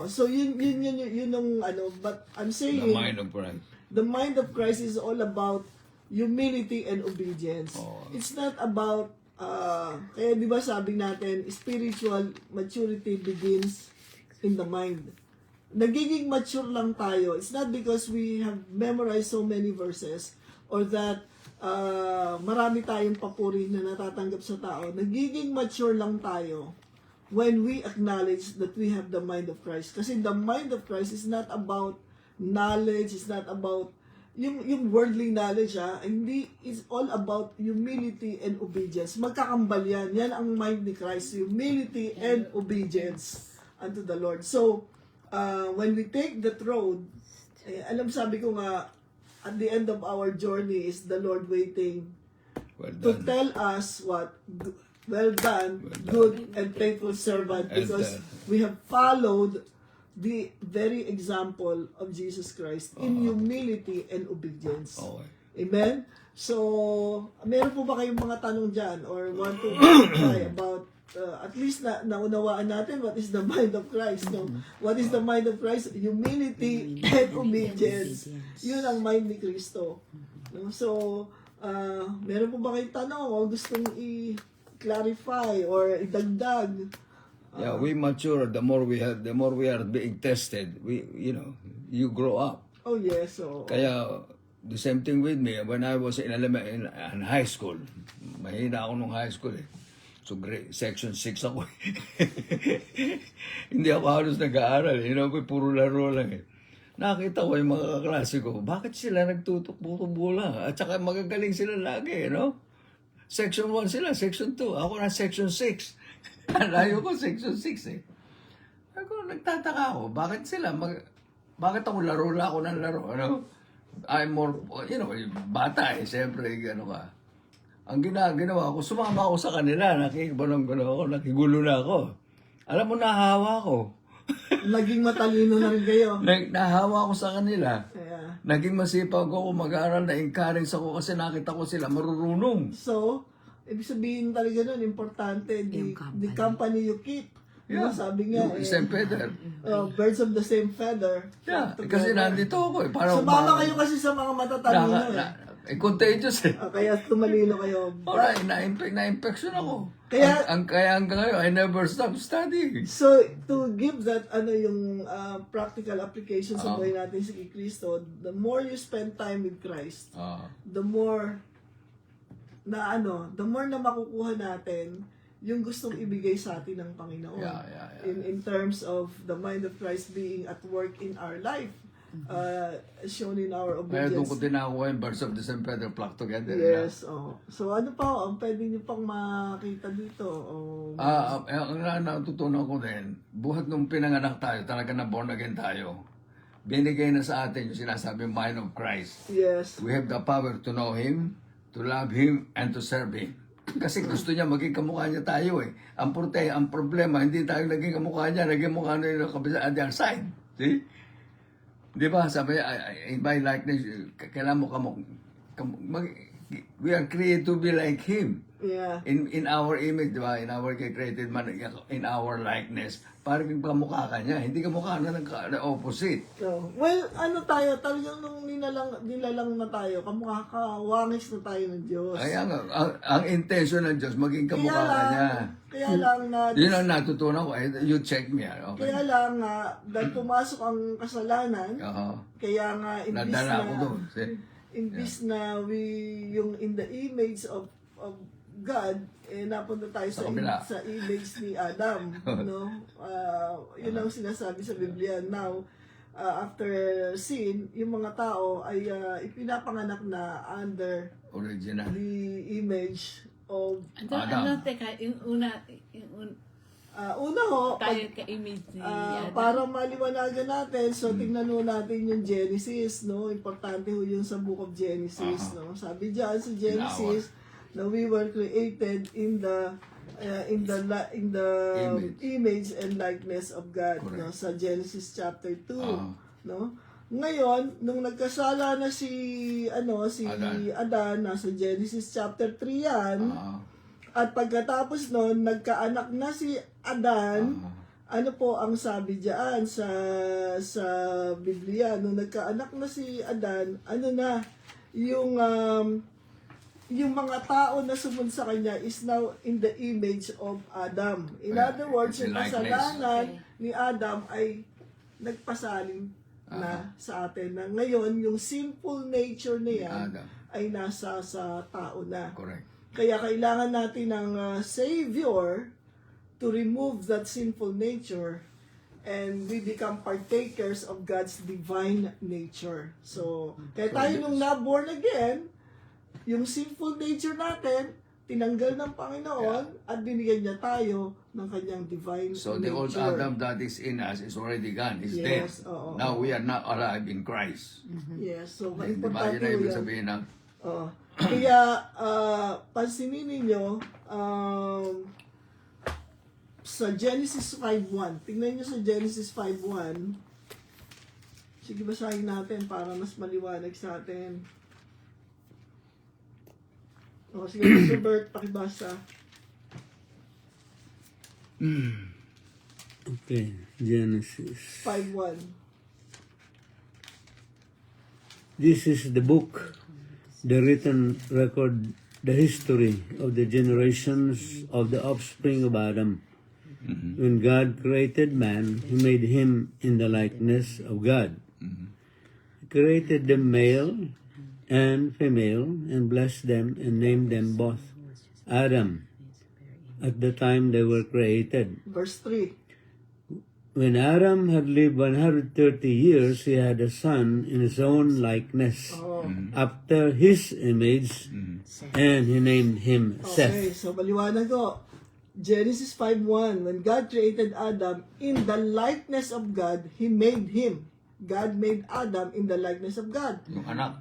So yun ang but I'm saying The mind of Christ. the mind of Christ is all about humility and obedience. It's not about kaya di ba sabi natin, spiritual maturity begins in the mind. Nagiging mature lang tayo. It's not because we have memorized so many verses or that marami tayong papuri na natatanggap sa tao. Nagiging mature lang tayo when we acknowledge that we have the mind of Christ. Kasi the mind of Christ is not about knowledge, it's not about yung worldly knowledge, hindi, it's all about humility and obedience. Magkakambal yan. Yan ang mind ni Christ, humility and obedience unto the Lord. So, when we take that road, sabi ko nga, at the end of our journey is the Lord waiting to tell us what, well done, good and faithful servant, because we have followed the very example of Jesus Christ in humility and obedience. Amen? So, meron po ba kayong mga tanong dyan or want to try about at least naunawaan natin what is the mind of Christ, no? What is the mind of Christ? Humility and obedience. Yun ang mind ni Kristo. No? So, meron po ba kayong tanong o gustong i-clarify or idagdag? Yeah, we mature. The more we are being tested. You grow up. Oh yes, so Kaya the same thing with me when I was in high school. Mahina ako nung high school eh. So section 6 ako. Hindi ako halos nag-aaral. Puro laro lang eh. Nakita ko yung mga kaklase ko, bakit sila nagtutukbo-tubo lang? At saka magagaling sila lagi, Section 1 sila, section 2. Ako na section 6. Layo ko section 6 eh. Ako, nagtataka ako, bakit bakit ako laro ako ng laro, I'm more, bata eh, siyempre, ka. Ang ginawa ko, sumama ako sa kanila, nakigulo na ako. Alam mo, nahawa ko. naging matalino na rin kayo. Nahawa ko sa kanila. Kaya, Naging masipag ako mag-aaral, na-encourage ako kasi nakita ko sila marurunong. so, ibig sabihin talaga nun, importante, the company you keep. Yeah. Sabi nga, St. Peter. birds of the same feather. Yeah, flock kasi together. nandito ako eh. Parang Sumama kayo kasi sa mga matatalino contagious eh. Kaya tumalino kayo. Alright, na-infection ako. Kaya- Kaya hanggang ngayon, I never stop studying. So, to give that, yung practical application sa buhay natin sa Kristo, the more you spend time with Christ, the more na makukuha natin yung gustong ibigay sa atin ng Panginoon. Yeah. In terms of the mind of Christ being at work in our life, shown in our Kaya doon obedience. ko tinakuha yung birds of the St. Peter flock together. Yes, So ano pa ang pwede niyo pang makita dito? Ang natutunan ko din, buhat nung pinanganak tayo, talaga na born again tayo. binigay na sa atin yung sinasabi mind of Christ. Yes. We have the power to know Him, to love Him, and to serve Him. Kasi gusto niya maging kamukha niya tayo eh. Ang problema, hindi tayo naging kamukha niya, naging mukha na yung kabisa at the other side. See? Di ba? Sabi niya, in my likeness, kailangan mo we are created to be like Him. Yeah. In our image, di ba? In our created man, in our likeness. Parang kamukha ka niya. Hindi kamukha na ng opposite. So, well, ano tayo, talagang nung nilalang na tayo, kamukha kawangis na tayo ng Diyos. Kaya nga, ang intention ng Diyos, maging kamukha ka niya. Kaya lang na, Yun ang natutunan ko. You check me. Okay. kaya lang nga, dahil pumasok ang kasalanan, Oo. kaya nga, Nadala ko doon. imbis na yung in the image of God, napunta tayo Sa kabila. sa image ni Adam, no? Yun ang sinasabi sa Biblia. Now, after sin, yung mga tao ay ipinapanganak na under Original. the image of Adam. Teka, yung una una ho, tayo ka-image ni Adam. para maliwanagan natin, so tingnan ho natin yung Genesis, no? Importante ho yung sa Book of Genesis, no? Sabi diyan sa Genesis na we were created in the image and likeness of God, no? Sa Genesis chapter 2, no? Ngayon, nung nagkasala na si Adan, nasa Genesis chapter 3 yan. At pagkatapos noon, nagkaanak na si Adan. Ano po ang sabi diyan sa Biblia? Nung nagkaanak na si Adan, ano na, yung mga tao na sumunod sa kanya is now in the image of Adam. In other words, yung kasalanan ni Adam ay nagpasaling na sa atin. Na ngayon, yung sinful nature niya ay nasa sa tao na. Correct. Kaya kailangan natin ng Savior to remove that sinful nature and we become partakers of God's divine nature. So, kaya tayo nung na-born again, yung sinful nature natin, tinanggal ng Panginoon at binigyan niya tayo ng kanyang divine So nature. the old Adam that is in us is already gone. He's dead. Oo. Now we are not alive in Christ. Yes, so Di ba importante yun na ibig yan. sabihin ng Kaya, pansinin ninyo, sa Genesis 5.1, tingnan nyo sa Genesis 5.1, sige basahin natin para mas maliwanag sa atin. Sige, Mr. Bert, pakibasa. Okay, Genesis. 5.1. This is the book, the written record, the history of the generations of the offspring of Adam. When God created man, He made him in the likeness of God. He created them male and female, and blessed them and named them both Adam at the time they were created. Verse 3. When Adam had lived 130 years, he had a son in his own likeness, after his image, and he named him Okay, Seth. so maliwanag ko. Genesis 5.1, when God created Adam, in the likeness of God, He made him. God made Adam in the likeness of God. yung anak.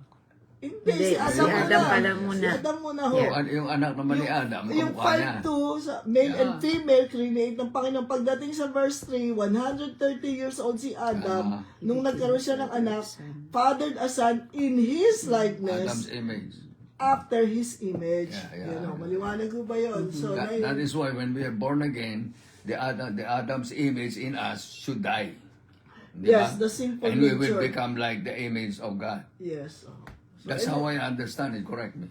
Hindi, Hindi, si Adam, si Adam pala Si muna. Adam muna ho. Yung anak naman ni Adam, Yung kamukha niya. 5.2, sa male and female, create ng Panginoon. Pagdating sa verse 3, 130 years old si Adam, nung nagkaroon siya ng anak, fathered a son in his Adam's likeness, image. after his image. Yeah. You know, maliwanag ko ba yun? So, That ngayon, is why when we are born again, the Adam's image in us should die. Di yes, ba? the sinful And we will nature. become like the image of God. Yes. So, That's how I understand it. Correct me.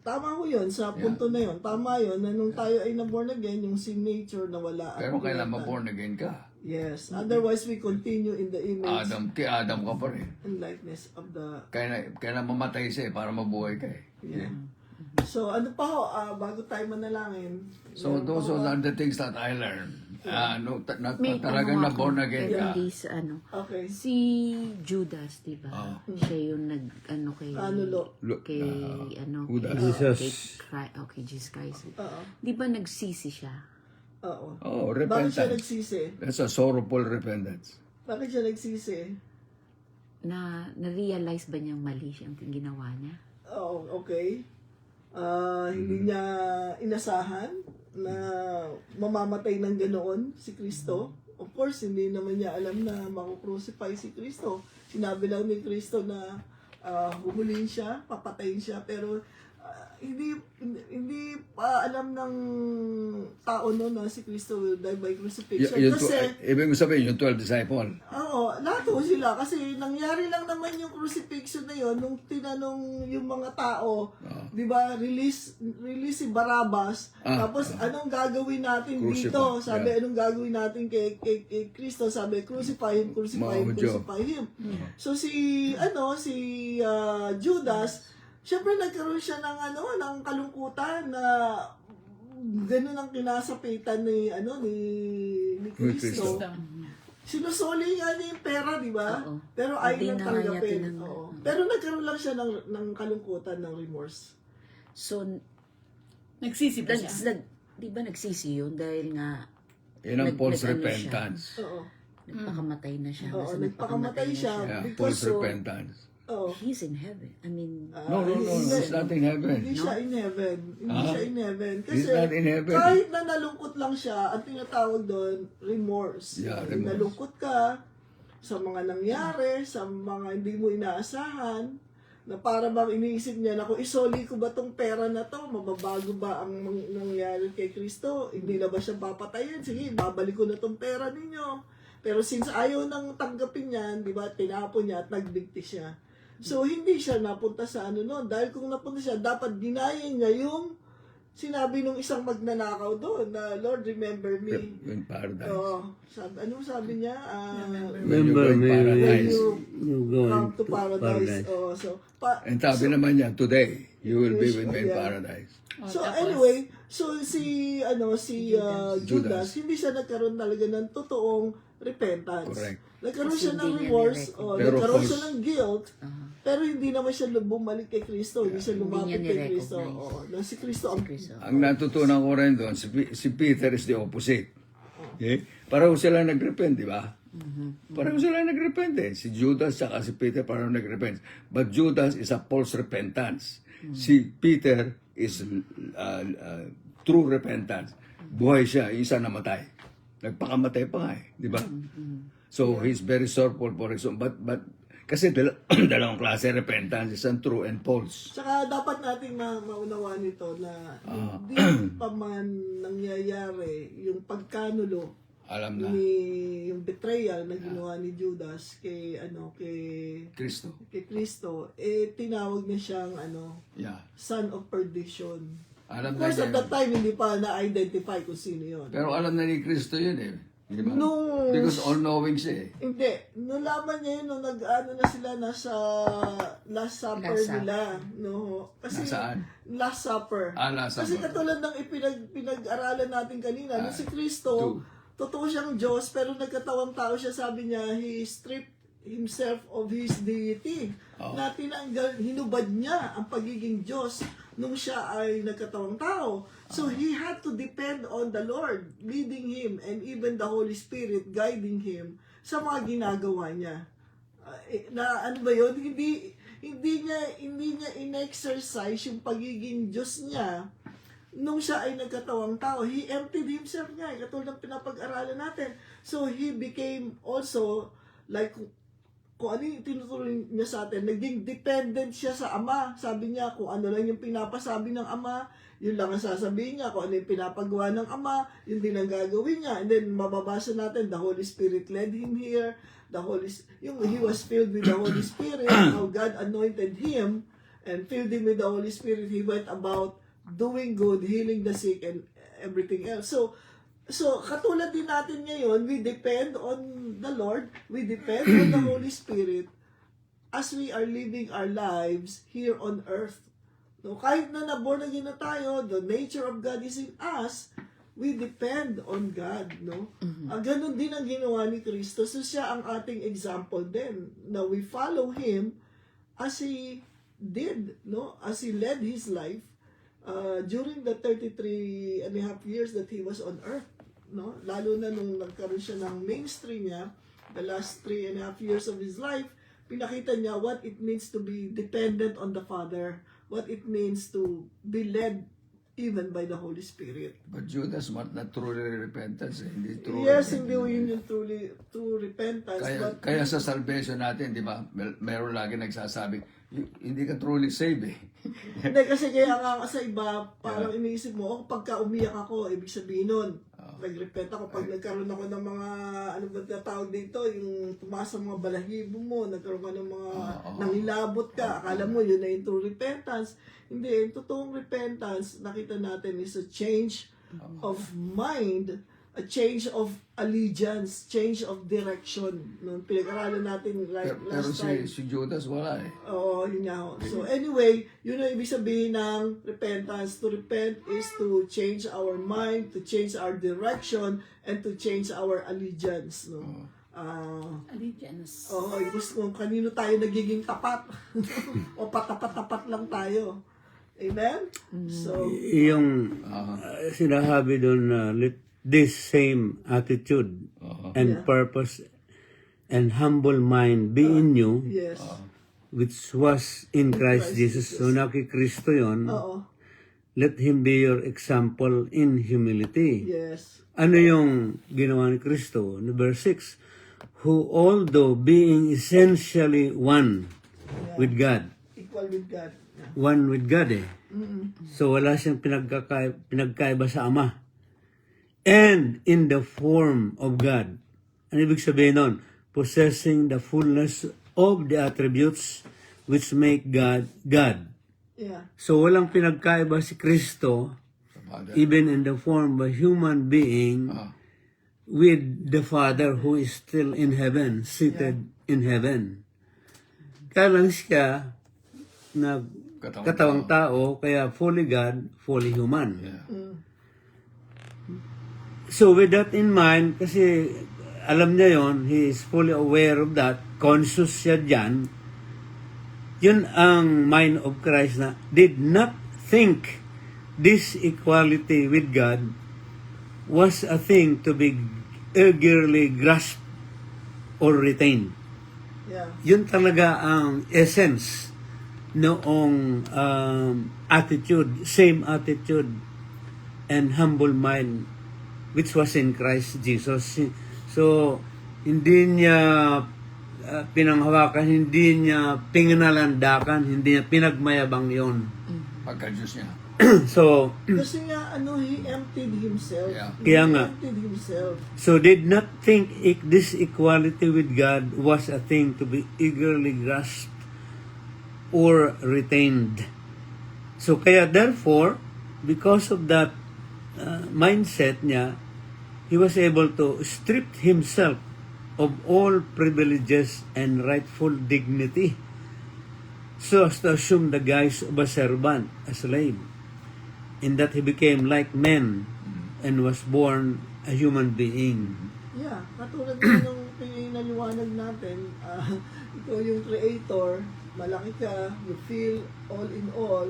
tama ko yun, sa punto na yun. Tama yun, na nung tayo ay na-born again, yung sin nature nawala. at Pero kailan pinalitan. ma-born again ka? Yes. Otherwise, we continue in the image Kay Adam ka pa rin. and likeness of the... Kailan mamatay siya para mabuhay ka eh. Yeah. So, ano pa ho, bago tayo manalangin. So those are the things that I learned. May Talagang ano na-born ako, again pero ka. hindi sa ano. Okay. Si Judas, di ba? Siya yung ano kay... Kay, Judas. Jesus. Okay, Jesus Christ. Oo. Di ba nagsisi siya? Oo. Oh, Bakit siya repentance. nagsisi? That's a sorrowful repentance. Bakit siya nagsisi? na-realize ba niyang mali siya ang ginawa niya? Oh, okay. Hindi niya inasahan na mamamatay ng ganoon si Kristo. Of course, hindi naman niya alam na makukrusify si Kristo. Sinabi lang ni Kristo na huhulihin siya, papatayin siya, pero hindi pa alam ng tao no na si Kristo will die by crucifixion. Kasi, ibig sabihin, yung 12 disciple. oo, lahat ho sila. Kasi nangyari lang naman yung crucifixion na yon nung tinanong yung mga tao, di ba, release si Barabbas. Tapos, anong gagawin natin Crucify, dito? Sabi, yeah. anong gagawin natin kay Kristo? Sabi, crucify him, crucify him, Mga Hudyo. crucify him. So, si Judas, syempre nagkaroon siya ng kalungkutan na ganun ang kinasapitan ni Kristo. Kristo. Sinusuli nga niya yung pera, di ba? Oo. Pero ayaw Hindi nang na nga niya tanggapin. tinanggap. Oo. Pero nagkaroon lang siya ng kalungkutan, ng remorse. So, Nagsisi ba siya? di ba nagsisi yun dahil nga Yan ang false nag-ano repentance. Oo. nagpakamatay na siya. Oo, Basta nagpakamatay siya. Yeah, Because false so, repentance. Oo. He's in heaven. I mean, No, he's not in heaven. Hindi siya in heaven. Hindi siya in heaven. Kasi He's not in heaven. kahit na nalungkot lang siya, ang tinatawag doon, remorse. Yeah, Yung remorse. nalungkot ka sa mga nangyari, sa mga hindi mo inaasahan, na para bang iniisip niya na kung isoli ko ba tong pera na to, mababago ba ang nangyari kay Kristo? Hindi na ba siya papatayin? Sige, babalik ko na tong pera ninyo. Pero since ayaw nang tanggapin yan, di ba, tinapon niya at nagbigti siya. So, hindi siya napunta sa ano noon. Dahil kung napunta siya, dapat dinayin niya yung sinabi nung isang magnanakaw doon na, Lord, remember me. In paradise. Oo. Anong sabi niya? Remember me when Paradise. you go Come to into paradise. Oo. So, And sabi naman niya, today, you will be with me in Yeah. paradise. So tapos, anyway, si Judas, hindi siya nagkaroon talaga ng totoong repentance. Correct. Nagkaroon Kasi siya ng hindi niya remorse, nirecognise. Pero nagkaroon false. siya ng guilt, pero hindi naman siya bumalik kay Kristo, hindi siya Hindi lumapit niya kay Kristo. nirecognize. Oo, na si Kristo ang Kristo. Ang natutunan ko rin doon, si Peter is the opposite. Okay? Pareho sila nag-repent, di ba? Pareho sila nag-repent eh. Si Judas at si Peter pareho nag-repent. But Judas is a false repentance. Si Peter is true repentance. Buhay siya, yung isa namatay. Nagpakamatay pa nga eh, di ba? So he's very sorrowful for his own. But kasi dalawang klase repentance, isang true and false. Tsaka dapat nating maunawaan ito na hindi pa man nangyayari yung pagkanulo Alam na. yung betrayal na ginawa ni Judas kay Kristo. Kristo, tinawag niya siyang Yeah. son of perdition. Alam Of na course, niya. at that time, hindi pa na-identify kung sino yun. Pero alam na ni Kristo yun eh. Di ba? Nung- Because all-knowing siya eh. Hindi. Nalaman niya yun nung nag-ano na sila nasa Last Supper Last Supper. nila. No? Kasi, Nasaan? Last Supper. Last Kasi Supper. katulad ng pinag-aralan natin kanina, na si Kristo, totoo siyang Diyos, pero nagkatawang tao siya, sabi niya, he stripped himself of his deity. Na tinanggal, hinubad niya ang pagiging Diyos nung siya ay nagkatawang tao. So he had to depend on the Lord, leading him, and even the Holy Spirit guiding him sa mga ginagawa niya. Na ano ba yun? Hindi niya in-exercise yung pagiging Diyos niya nung siya ay nagkatawang tao. He emptied himself nga, katulad ng pinapag-aralan natin. So he became also like kung ano yung tinutuloy niya sa atin, naging dependent siya sa Ama. Sabi niya, kung ano lang yung pinapasabi ng Ama, yun lang ang sasabihin niya. Kung ano yung pinapagawa ng Ama, yun din ang gagawin niya. And then, mababasa natin, the Holy Spirit led him here. He was filled with the Holy Spirit, how God anointed him, and filled him with the Holy Spirit. He went about doing good, healing the sick, and everything else. So, katulad din natin ngayon, we depend on the Lord, we depend on the Holy Spirit as we are living our lives here on earth. No, kahit na born again na tayo, the nature of God is in us, we depend on God, no? Ganun din ang ginawa ni Kristo. So, siya ang ating example din, na we follow Him as He did, no? As He led His life during the 33 and a half years that He was on earth. No, lalo na nung nagkaroon siya ng ministry niya, the last 3.5 years of his life, pinakita niya what it means to be dependent on the Father, what it means to be led even by the Holy Spirit. But Judas not truly repentance. Hindi true. Yes, hindi yun yung true repentance. But Kaya sa salvation natin, di ba, meron lagi nagsasabi, hindi ka truly saved eh. hindi, kasi kaya nga sa iba, parang iniisip mo, pagka umiyak ako, ibig sabihin nun, nag-repent ako. Pag nagkaroon ako ng mga, ano ba tawag dito, yung tumaas ang mga balahibo mo, nagkaroon ka ng mga, nangilabot ka, akala mo yun na yung true repentance. Hindi, yung totoong repentance, nakita natin is a change of mind, a change of allegiance, change of direction. Nung pinag-aralan natin Pero last time. si Judas wala eh. Oo, yun nga. So anyway, yun ang ibig sabihin ng repentance. To repent is to change our mind, to change our direction, and to change our allegiance. No? Allegiance. Oo, gusto kung kanino tayo nagiging tapat. O patapat-tapat lang tayo. Amen? So, Yung sinasabi doon na let this same attitude and purpose and humble mind be in you, yes. which was in Christ Jesus. So nakikristo yun. Oo. Let Him be your example in humility. Yes. Ano yung ginawa ni Kristo? No, verse 6, who although being essentially one with God, Equal with God. Yeah. one with God eh. So wala siyang pinagkaiba sa Ama. And in the form of God. Ano ibig sabihin nun? Possessing the fullness of the attributes which make God God. Yeah. So walang pinagkaiba si Kristo even in the form of a human being with the Father who is still in heaven, seated in heaven. Kaya lang siya na katawang tao, kaya fully God, fully human. So with that in mind, kasi alam niya yon, he is fully aware of that, conscious siya dyan, yun ang mind of Christ na did not think this equality with God was a thing to be eagerly grasped or retained. Yeah. Yun talaga ang essence noong attitude, same attitude and humble mind which was in Christ Jesus. So, hindi niya pinanghawakan, hindi niya pinginalandakan, hindi niya pinagmayabang yon. Pagka-Diyos niya. So, Kasi nga, he emptied himself. Yeah. Kaya He nga. emptied himself. so did not think this equality with God was a thing to be eagerly grasped or retained. So kaya therefore, because of that mindset niya, he was able to strip himself of all privileges and rightful dignity so as to assume the guise of a servant, a slave, in that he became like men and was born a human being. Yeah, katulad nung pinaliwanag natin, ikaw yung creator, malaki ka, you feel all in all,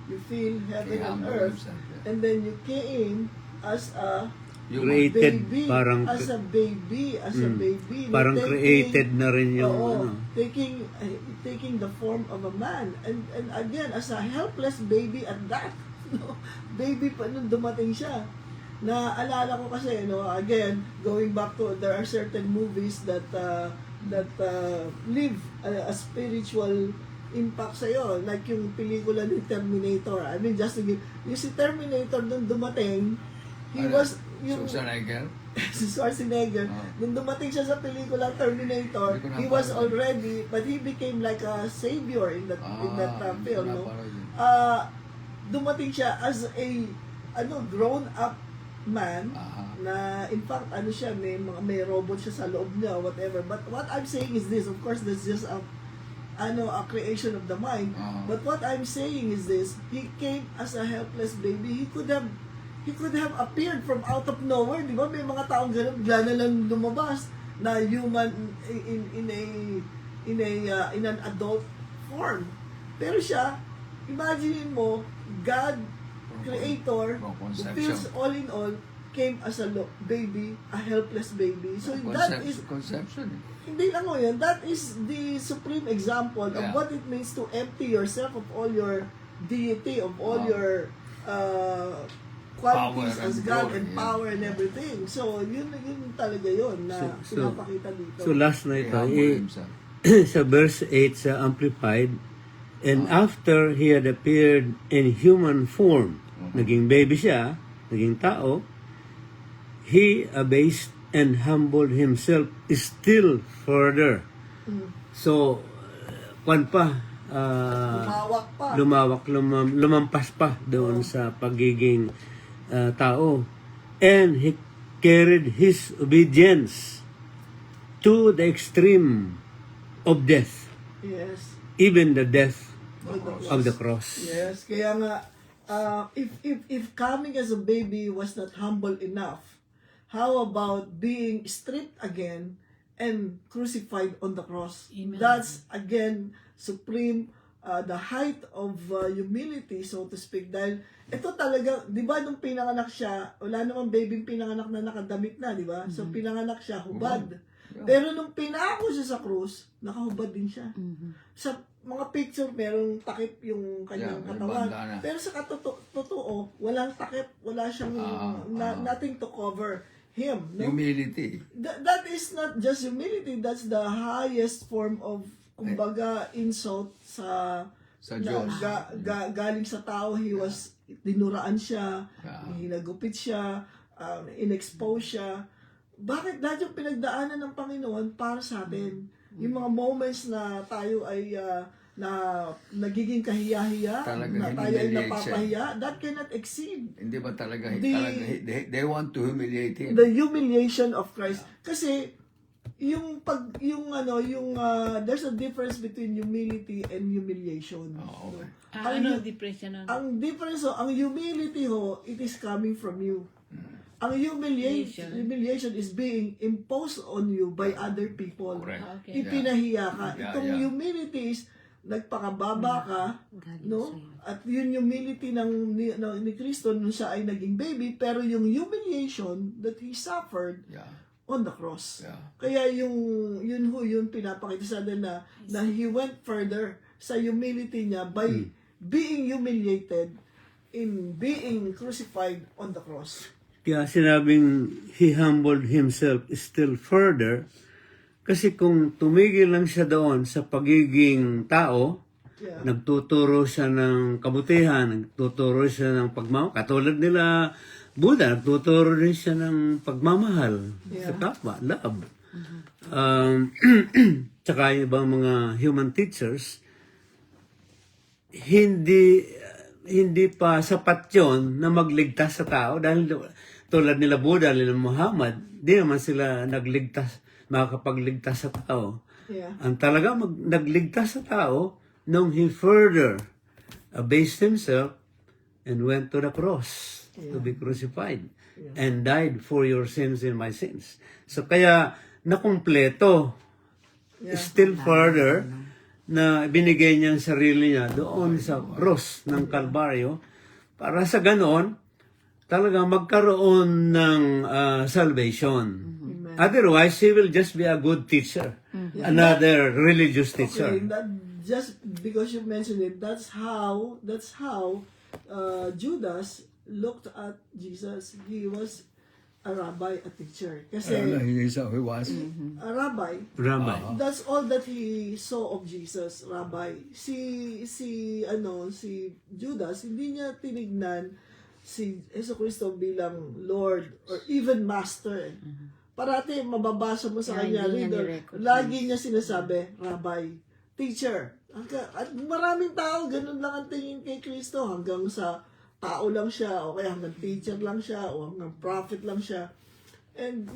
you feel heaven and humble earth, himself, yeah. and then you came as a Created, baby, parang as a baby, parang Taking- created na rin yung Oo, ano. taking the form of a man, and again as a helpless baby at that. Baby pa nung dumating siya. Naalala ko kasi, again, going back to, there are certain movies that leave a spiritual impact sa'yo. Like yung pelikula ni Terminator. I mean, just to give, yung si Terminator nung dumating, he was, yung, Schwarzenegger. si Schwarzenegger, nung dumating siya sa pelikula Terminator, Hindi ko he was napanood. already, but he became like a savior in that film, no? Napanood yun. Dumating siya as a grown-up man na in fact siya, may robot siya sa loob niya, whatever. But what I'm saying is this, of course, that's just a creation of the mind. But what I'm saying is this, he came as a helpless baby. He could have appeared from out of nowhere, di ba? May mga taong ganun, bigla na lang lumabas na human in an adult form. Pero siya, imagine mo, God, Creator, From who conception. feels all in all, came as a baby, a helpless baby. So that is, Conception. hindi lang mo yun, that is the supreme example of Yeah. what it means to empty yourself of all your deity, of all your qualities Power and as God glory, and yeah. power and everything. So, yun talaga yun na So- pinapakita dito. So last He night, humbled himself. sa verse 8 sa Amplified, and after he had appeared in human form, naging baby siya, naging tao, he abased and humbled himself still further. So, kwan pa, Lumawak pa. lumampas pa doon sa pagiging tao. And he carried his obedience to the extreme of death, Yes. even the death Of of the the cross. Yes, kaya nga, if coming as a baby was not humble enough, how about being stripped again and crucified on the cross? Amen. That's again supreme, the height of humility, so to speak. Dahil ito talaga, di ba nung pinanganak siya, wala namang baby pinanganak na nakadamit na, di ba? So pinanganak siya, hubad. Pero nung pinako siya sa krus, nakahubad din siya. Sa mga picture, merong takip yung kanyang Yeah, may katawan. bandana. Pero sa totoo, walang takip, wala siyang nothing to cover him. No? Humility. That is not just humility, that's the highest form of, kumbaga, insult sa Diyos. galing sa tao. He was, dinuraan siya, Yeah. hinagupit siya, inexpose siya. Bakit? Dahil yung pinagdaanan ng Panginoon para sa atin. Yung mga moments na tayo ay na nagiging kahiya-hiya, Talaga, na tayo ay humiliate siya. napapahiya, that cannot exceed Hindi ba talaga, The- they want to humiliate him. the humiliation of Christ. Kasi there's a difference between humility and humiliation. Oh, okay. Ano depression nun? Ang difference ang humility it is coming from you. Ang humiliation is being imposed on you by other people. Correct. Okay. Ipinahiya ka. Yeah, Itong yeah. humility is nagpakababa ka, no? At yun humility ni Kristo nung siya ay naging baby, pero yung humiliation that he suffered Yeah. on the cross. Yeah. Kaya yun pinapakita sa atin na he went further sa humility niya by being humiliated in being crucified on the cross. Kaya sinabing he humbled himself still further, kasi kung tumigil lang siya doon sa pagiging tao, Yeah. nagtuturo siya ng kabutihan, nagtuturo siya ng pagmamahal. Katulad nila Buddha, nagtuturo rin siya ng pagmamahal sa kapwa, love. Tsaka yung ibang mga human teachers, hindi pa sapat yun na magligtas sa tao dahil tulad nila Buddha, nila Muhammad, di naman sila makakapagligtas sa tao. Yeah. Ang talaga nagligtas sa tao nung he further abased himself and went to the cross to be crucified and died for your sins and my sins. So kaya nakumpleto still further na binigay niya ang sarili niya doon sa cross ng Kalbaryo para sa ganoon talaga magkaroon ng salvation. Otherwise, he will just be a good teacher. Another religious teacher. Okay, that just because you mentioned it, that's how Judas looked at Jesus. He was a rabbi, a teacher. Kasi He was. a rabbi, Rabbi. that's all that he saw of Jesus, rabbi. Si Judas, hindi niya tinignan si Jesucristo bilang Lord or even Master. Parati mababasa mo sa kanya, hindi niya reader, ni-recognize. lagi niya sinasabi, rabbi, teacher. At maraming tao, ganun lang ang tingin kay Kristo, hanggang sa tao lang siya, o kaya hanggang teacher lang siya, o hanggang prophet lang siya. And,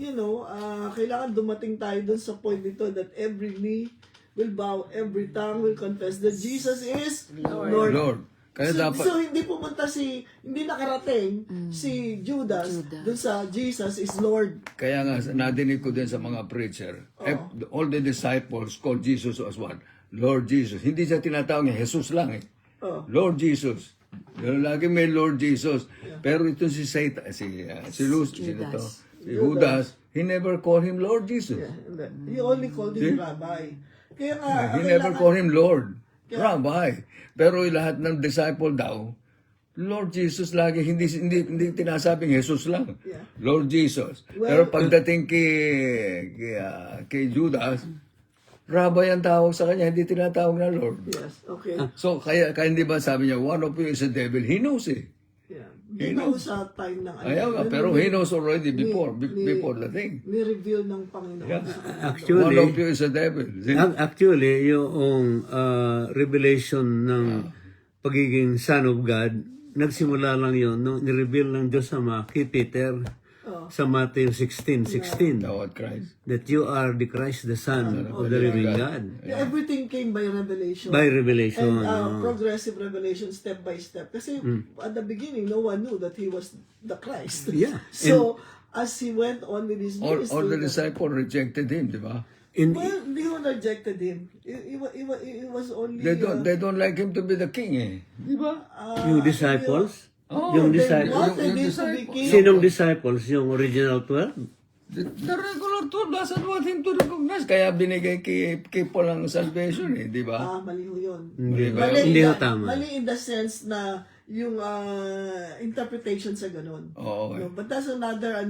kailangan dumating tayo dun sa point nito that every knee will bow, every tongue will confess that Jesus is Lord. Lord. Kaya dapat, So hindi nakarating si Judas dun sa Jesus is Lord. kaya nga nadinig ko din sa mga preacher, all the disciples called Jesus as what? Lord Jesus. Hindi siya tinatawag niya, Jesus lang eh. Oh. Lord Jesus. Pero lagi may Lord Jesus. Pero ito si Satan, si Judas, he never called him Lord Jesus. Yeah, hindi. He only called him rabbi. Kaya nga, He never called him Lord. Rabbi. Pero lahat ng disciple daw, Lord Jesus lagi, hindi tinasabing Jesus lang. Yeah. Lord Jesus. Well, Pero pagdating kay Judas, Rabbi ang tawag sa kanya, hindi tinatawag na Lord. yes, okay. So, kaya hindi ba sabi niya, one of you is a devil? He knows eh. Yeah. He knows sa time ng Ayaw nga, pero he knows already before the thing. ni-reveal ng Panginoon. Yeah. sa kanya. One Actually, of you is a devil. See? actually, yung revelation ng pagiging Son of God, nagsimula lang yun nung ni-reveal ng Diyos Ama kay Peter sa Matthew 16:16 Tawad Christ. that you are the Christ, the Son of the living God. Everything came by revelation. By revelation. And progressive revelation, step by step. Kasi at the beginning, no one knew that he was the Christ. Yeah. So, as he went on with his All ministry, the disciples rejected him, di ba? well, they all rejected him. It was only... They don't like him to be the king eh. Di ba? Yung disciples, yung they disciples, wanted yung him to be disciples. king. sinong disciples? Yung original 12? The regular tour doesn't want him to recognize. Kaya binigay kay Paul ang salvation eh, di ba? Mali ho yun. Hindi ba? Mali, Hindi ho in the- tama. mali in the sense na yung interpretation sa ganun. Oo. No, but that's another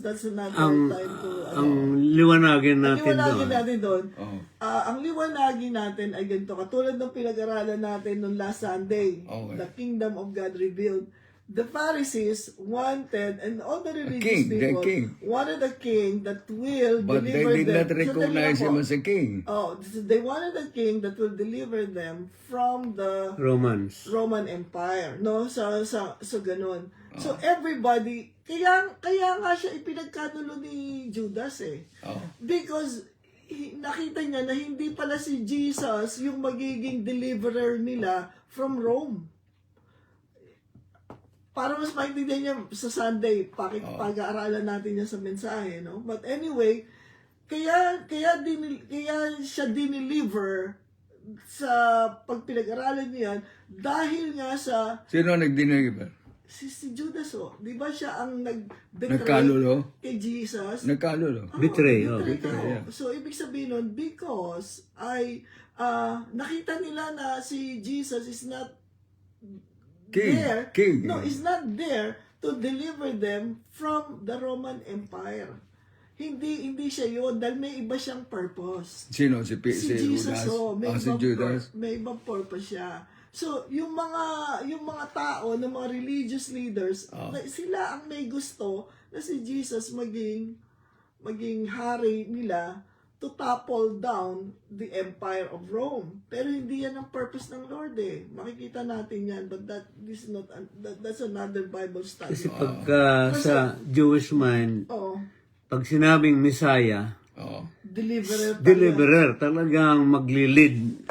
that's another Ang- time to Ang liwanagin ang natin liwanagin doon. natin doon. Oo. Ang liwanagin natin ay ganito, katulad ng pinag-aralan natin nung last Sunday, Okay. the kingdom of God revealed. The Pharisees wanted, and all the religious king, the people king. wanted a king that will But they deliver did them. not recognize him as a king. Oh, they wanted a king that will deliver them from the Romans. Roman Empire, no? So ganun. So everybody, kaya nga siya ipinagkanulo ni Judas eh. Oh. Because nakita niya na hindi pala si Jesus yung magiging deliverer nila from Rome. Para mas maintindihan niya sa Sunday, pag-aaralan natin niya sa mensahe, no? But anyway, kaya siya dineliver sa pagpinag-aralan niya dahil nga sa Sino nag-deliver? si Judas, di ba siya ang nag-betray Nagkalulo? kay Jesus? Nagkalulo. Betray, Betray. So, ibig sabihin nun, because nakita nila na si Jesus is not there. King. No, is not there to deliver them from the Roman Empire. Hindi siya yun dahil may iba siyang purpose. Sino? Si Jesus, Judas? Si Judas? may ibang purpose siya. So, yung mga tao, ng mga religious leaders, sila ang may gusto na si Jesus maging hari nila to topple down the Empire of Rome. Pero hindi yan ang purpose ng Lord eh. Makikita natin yan, but that's another Bible study. Kasi pagka sa Jewish mind, Oo. pag sinabing Messiah, Oo. deliverer, talagang maglilid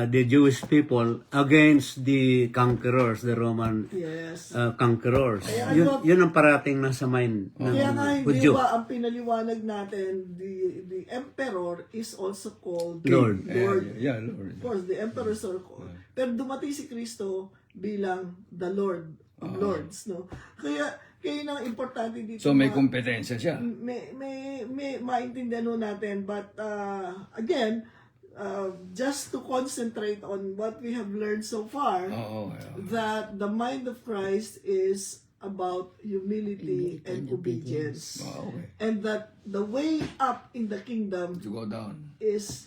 the Jewish people against the conquerors, the Roman Yes. conquerors. Kaya Yun ang parating nasa mind ng Kaya nga hindi Hudyo. ba ang pinaliwanag natin, the emperor is also called Lord. Lord. Yeah, Lord. Of course, the emperors are called. Pero dumating si Kristo bilang the Lord of Lords, no? Kaya yun ang importante dito. So may kompetensya siya. may maintindihan ho natin, but again, just to concentrate on what we have learned so far, Oo. that the mind of Christ is about humility and obedience. Okay. And that the way up in the kingdom To go down. is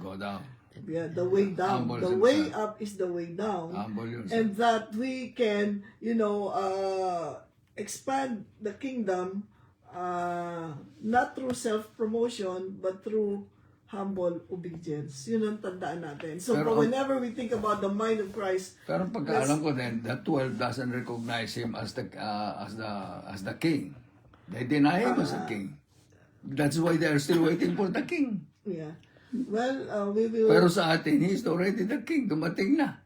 Go down. the way down. Humble The way himself. up is the way down. Humble yourself. And that we can, expand the kingdom not through self-promotion but through humble obedience. Yun ang tandaan natin. So, Pero- whenever we think about the mind of Christ, Pero pagkaalam ko din, the 12 doesn't recognize him as the king. They deny him as a king. That's why they are still waiting for the king. yeah. Well, we will... Pero sa atin, he's already the king. Dumating na.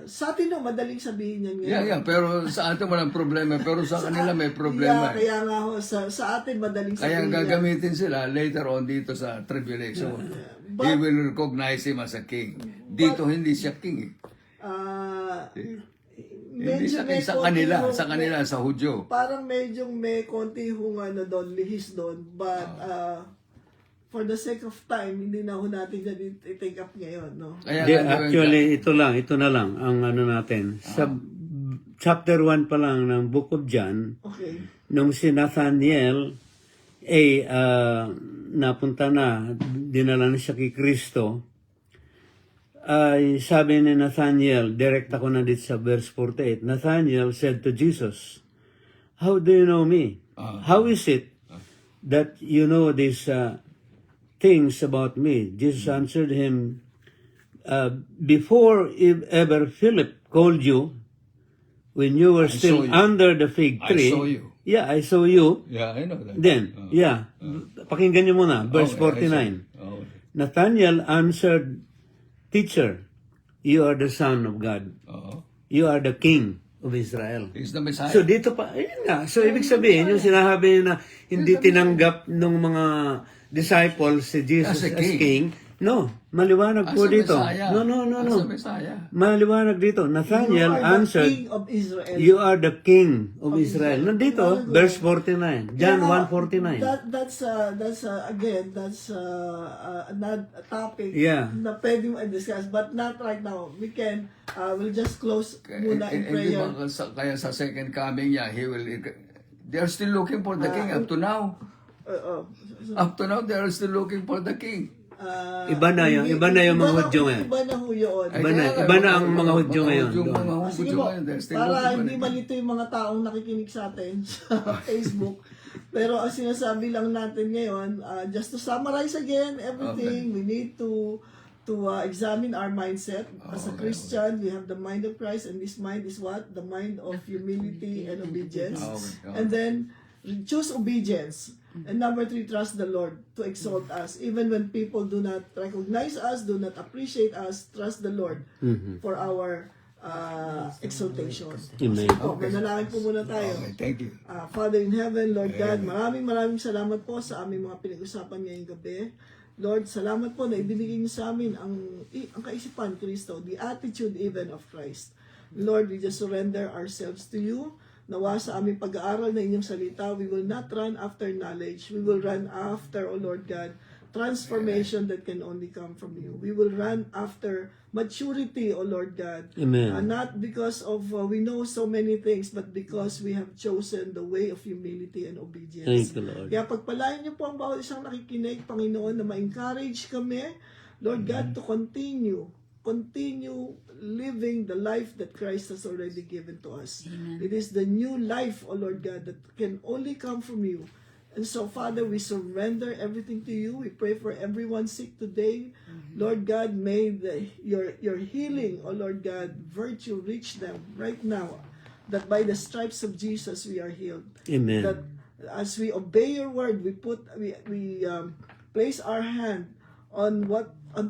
sa atin no, madaling sabihin yan ngayon. Yeah. Pero sa atin walang problema. Pero sa kanila may problema. Kaya nga ho, sa atin madaling Kaya sabihin yan. gagamitin sila later on dito sa tribulation. He will recognize him as a king. Dito hindi siya king. Hindi sa, may sa konti kanila, hong- sa kanila, sa Hudyo. Parang medyo may konti hong doon, lihis doon. But, for the sake of time, hindi na ho natin yan i-take up ngayon, no? Kaya Di, nga, actually, ito na lang ang ano natin. Sa chapter 1 pa lang ng Book of John, Okay. nung si Nathaniel napunta na, dinala na siya kay Kristo, ay sabi ni Nathaniel, direct ako na dito sa verse 48, Nathaniel said to Jesus, "How do you know me? How is it that you know these things about me?" Jesus answered him, "Before ever Philip called you, when you were still saw you. under the fig I tree." saw you. Yeah, I saw you. Yeah, I know that. Then, pakinggan niyo muna, verse Okay, I saw 49. you. Oh, Nathaniel answered, "Teacher, you are the Son of God. oo. You are the King of Israel." He's the Messiah. So dito pa, ayun nga. So ibig sabihin, yung sinabi na hindi tinanggap ng mga disciples si Jesus As a as king. king. No, maliwanag As po a dito. Messiah. No. As a Messiah. Maliwanag dito. Nathaniel You are the answered, King of Israel. "You are the King of Israel." Nandito, Maliwanag verse 49. John Yeah, 1:49. That's again, that's not a topic Yeah. na pwede mo i-discuss, but not right now. We can, we'll just close muna in Hindi prayer. ba kaya sa second coming niya, he will, they are still looking for the king up to now. Up to now, they are still looking for the king. Iba na yung mga Hudyo ngayon. Iba na ho yun. Iba na ang mga Hudyo ngayon. Mga Sige Hudyo po, ngayon, they're still para looking for hindi the king. malito yung mga taong nakikinig sa atin sa Facebook. Pero ang sinasabi lang natin ngayon, just to summarize again everything, we need to examine our mindset. As a Christian, we have the mind of Christ, and this mind is what? The mind of humility and obedience. Okay. And then, choose obedience. And number 3, trust the Lord to exalt us. Even when people do not recognize us, do not appreciate us, trust the Lord for our exaltation. Amen. Manalangin po muna tayo. Okay, thank you. Father in heaven, Lord God, maraming salamat po sa aming mga pinag-usapan ngayong gabi. Lord, salamat po na ibinigay niyo sa amin ang kaisipan, Kristo, the attitude even of Christ. Lord, we just surrender ourselves to you. Nawa sa aming pag-aaral na inyong salita, we will not run after knowledge. We will run after, O Lord God, transformation that can only come from you. We will run after maturity, O Lord God. Amen. Not because of we know so many things, but because we have chosen the way of humility and obedience. Thank you, Lord. Kaya pagpalain niyo po ang bawat isang nakikinig, Panginoon, na ma-encourage kami, Lord God, to continue living the life that Christ has already given to us. It is the new life, O Lord God, that can only come from you. And so, Father, we surrender everything to you. We pray for everyone sick today. Lord God, may your healing, O Lord God, virtue reach them right now. That by the stripes of Jesus, we are healed. Amen. That as we obey your word, we place our hand on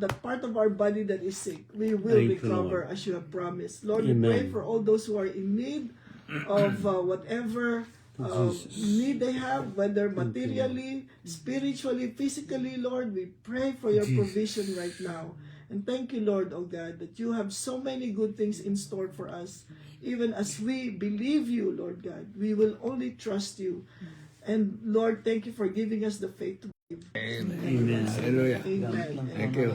the part of our body that is sick. We will Thank you, recover Lord. as you have promised. Lord, we Amen. pray for all those who are in need of whatever need they have, whether materially, spiritually, physically. Lord, we pray for your provision right now. And thank you, Lord, oh God, that you have so many good things in store for us. Even as we believe you, Lord God, we will only trust you. And Lord, thank you for giving us the faith to believe. Amen. Hallelujah. Amen. Thank you.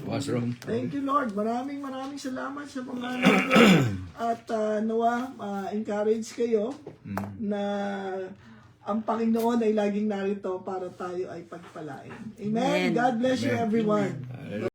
Washroom. Thank you, Lord. Maraming salamat sa mga nanonood. At nawa, encourage kayo na ang Panginoon ay laging narito para tayo ay pagpalain. Amen. Amen. God bless you, everyone.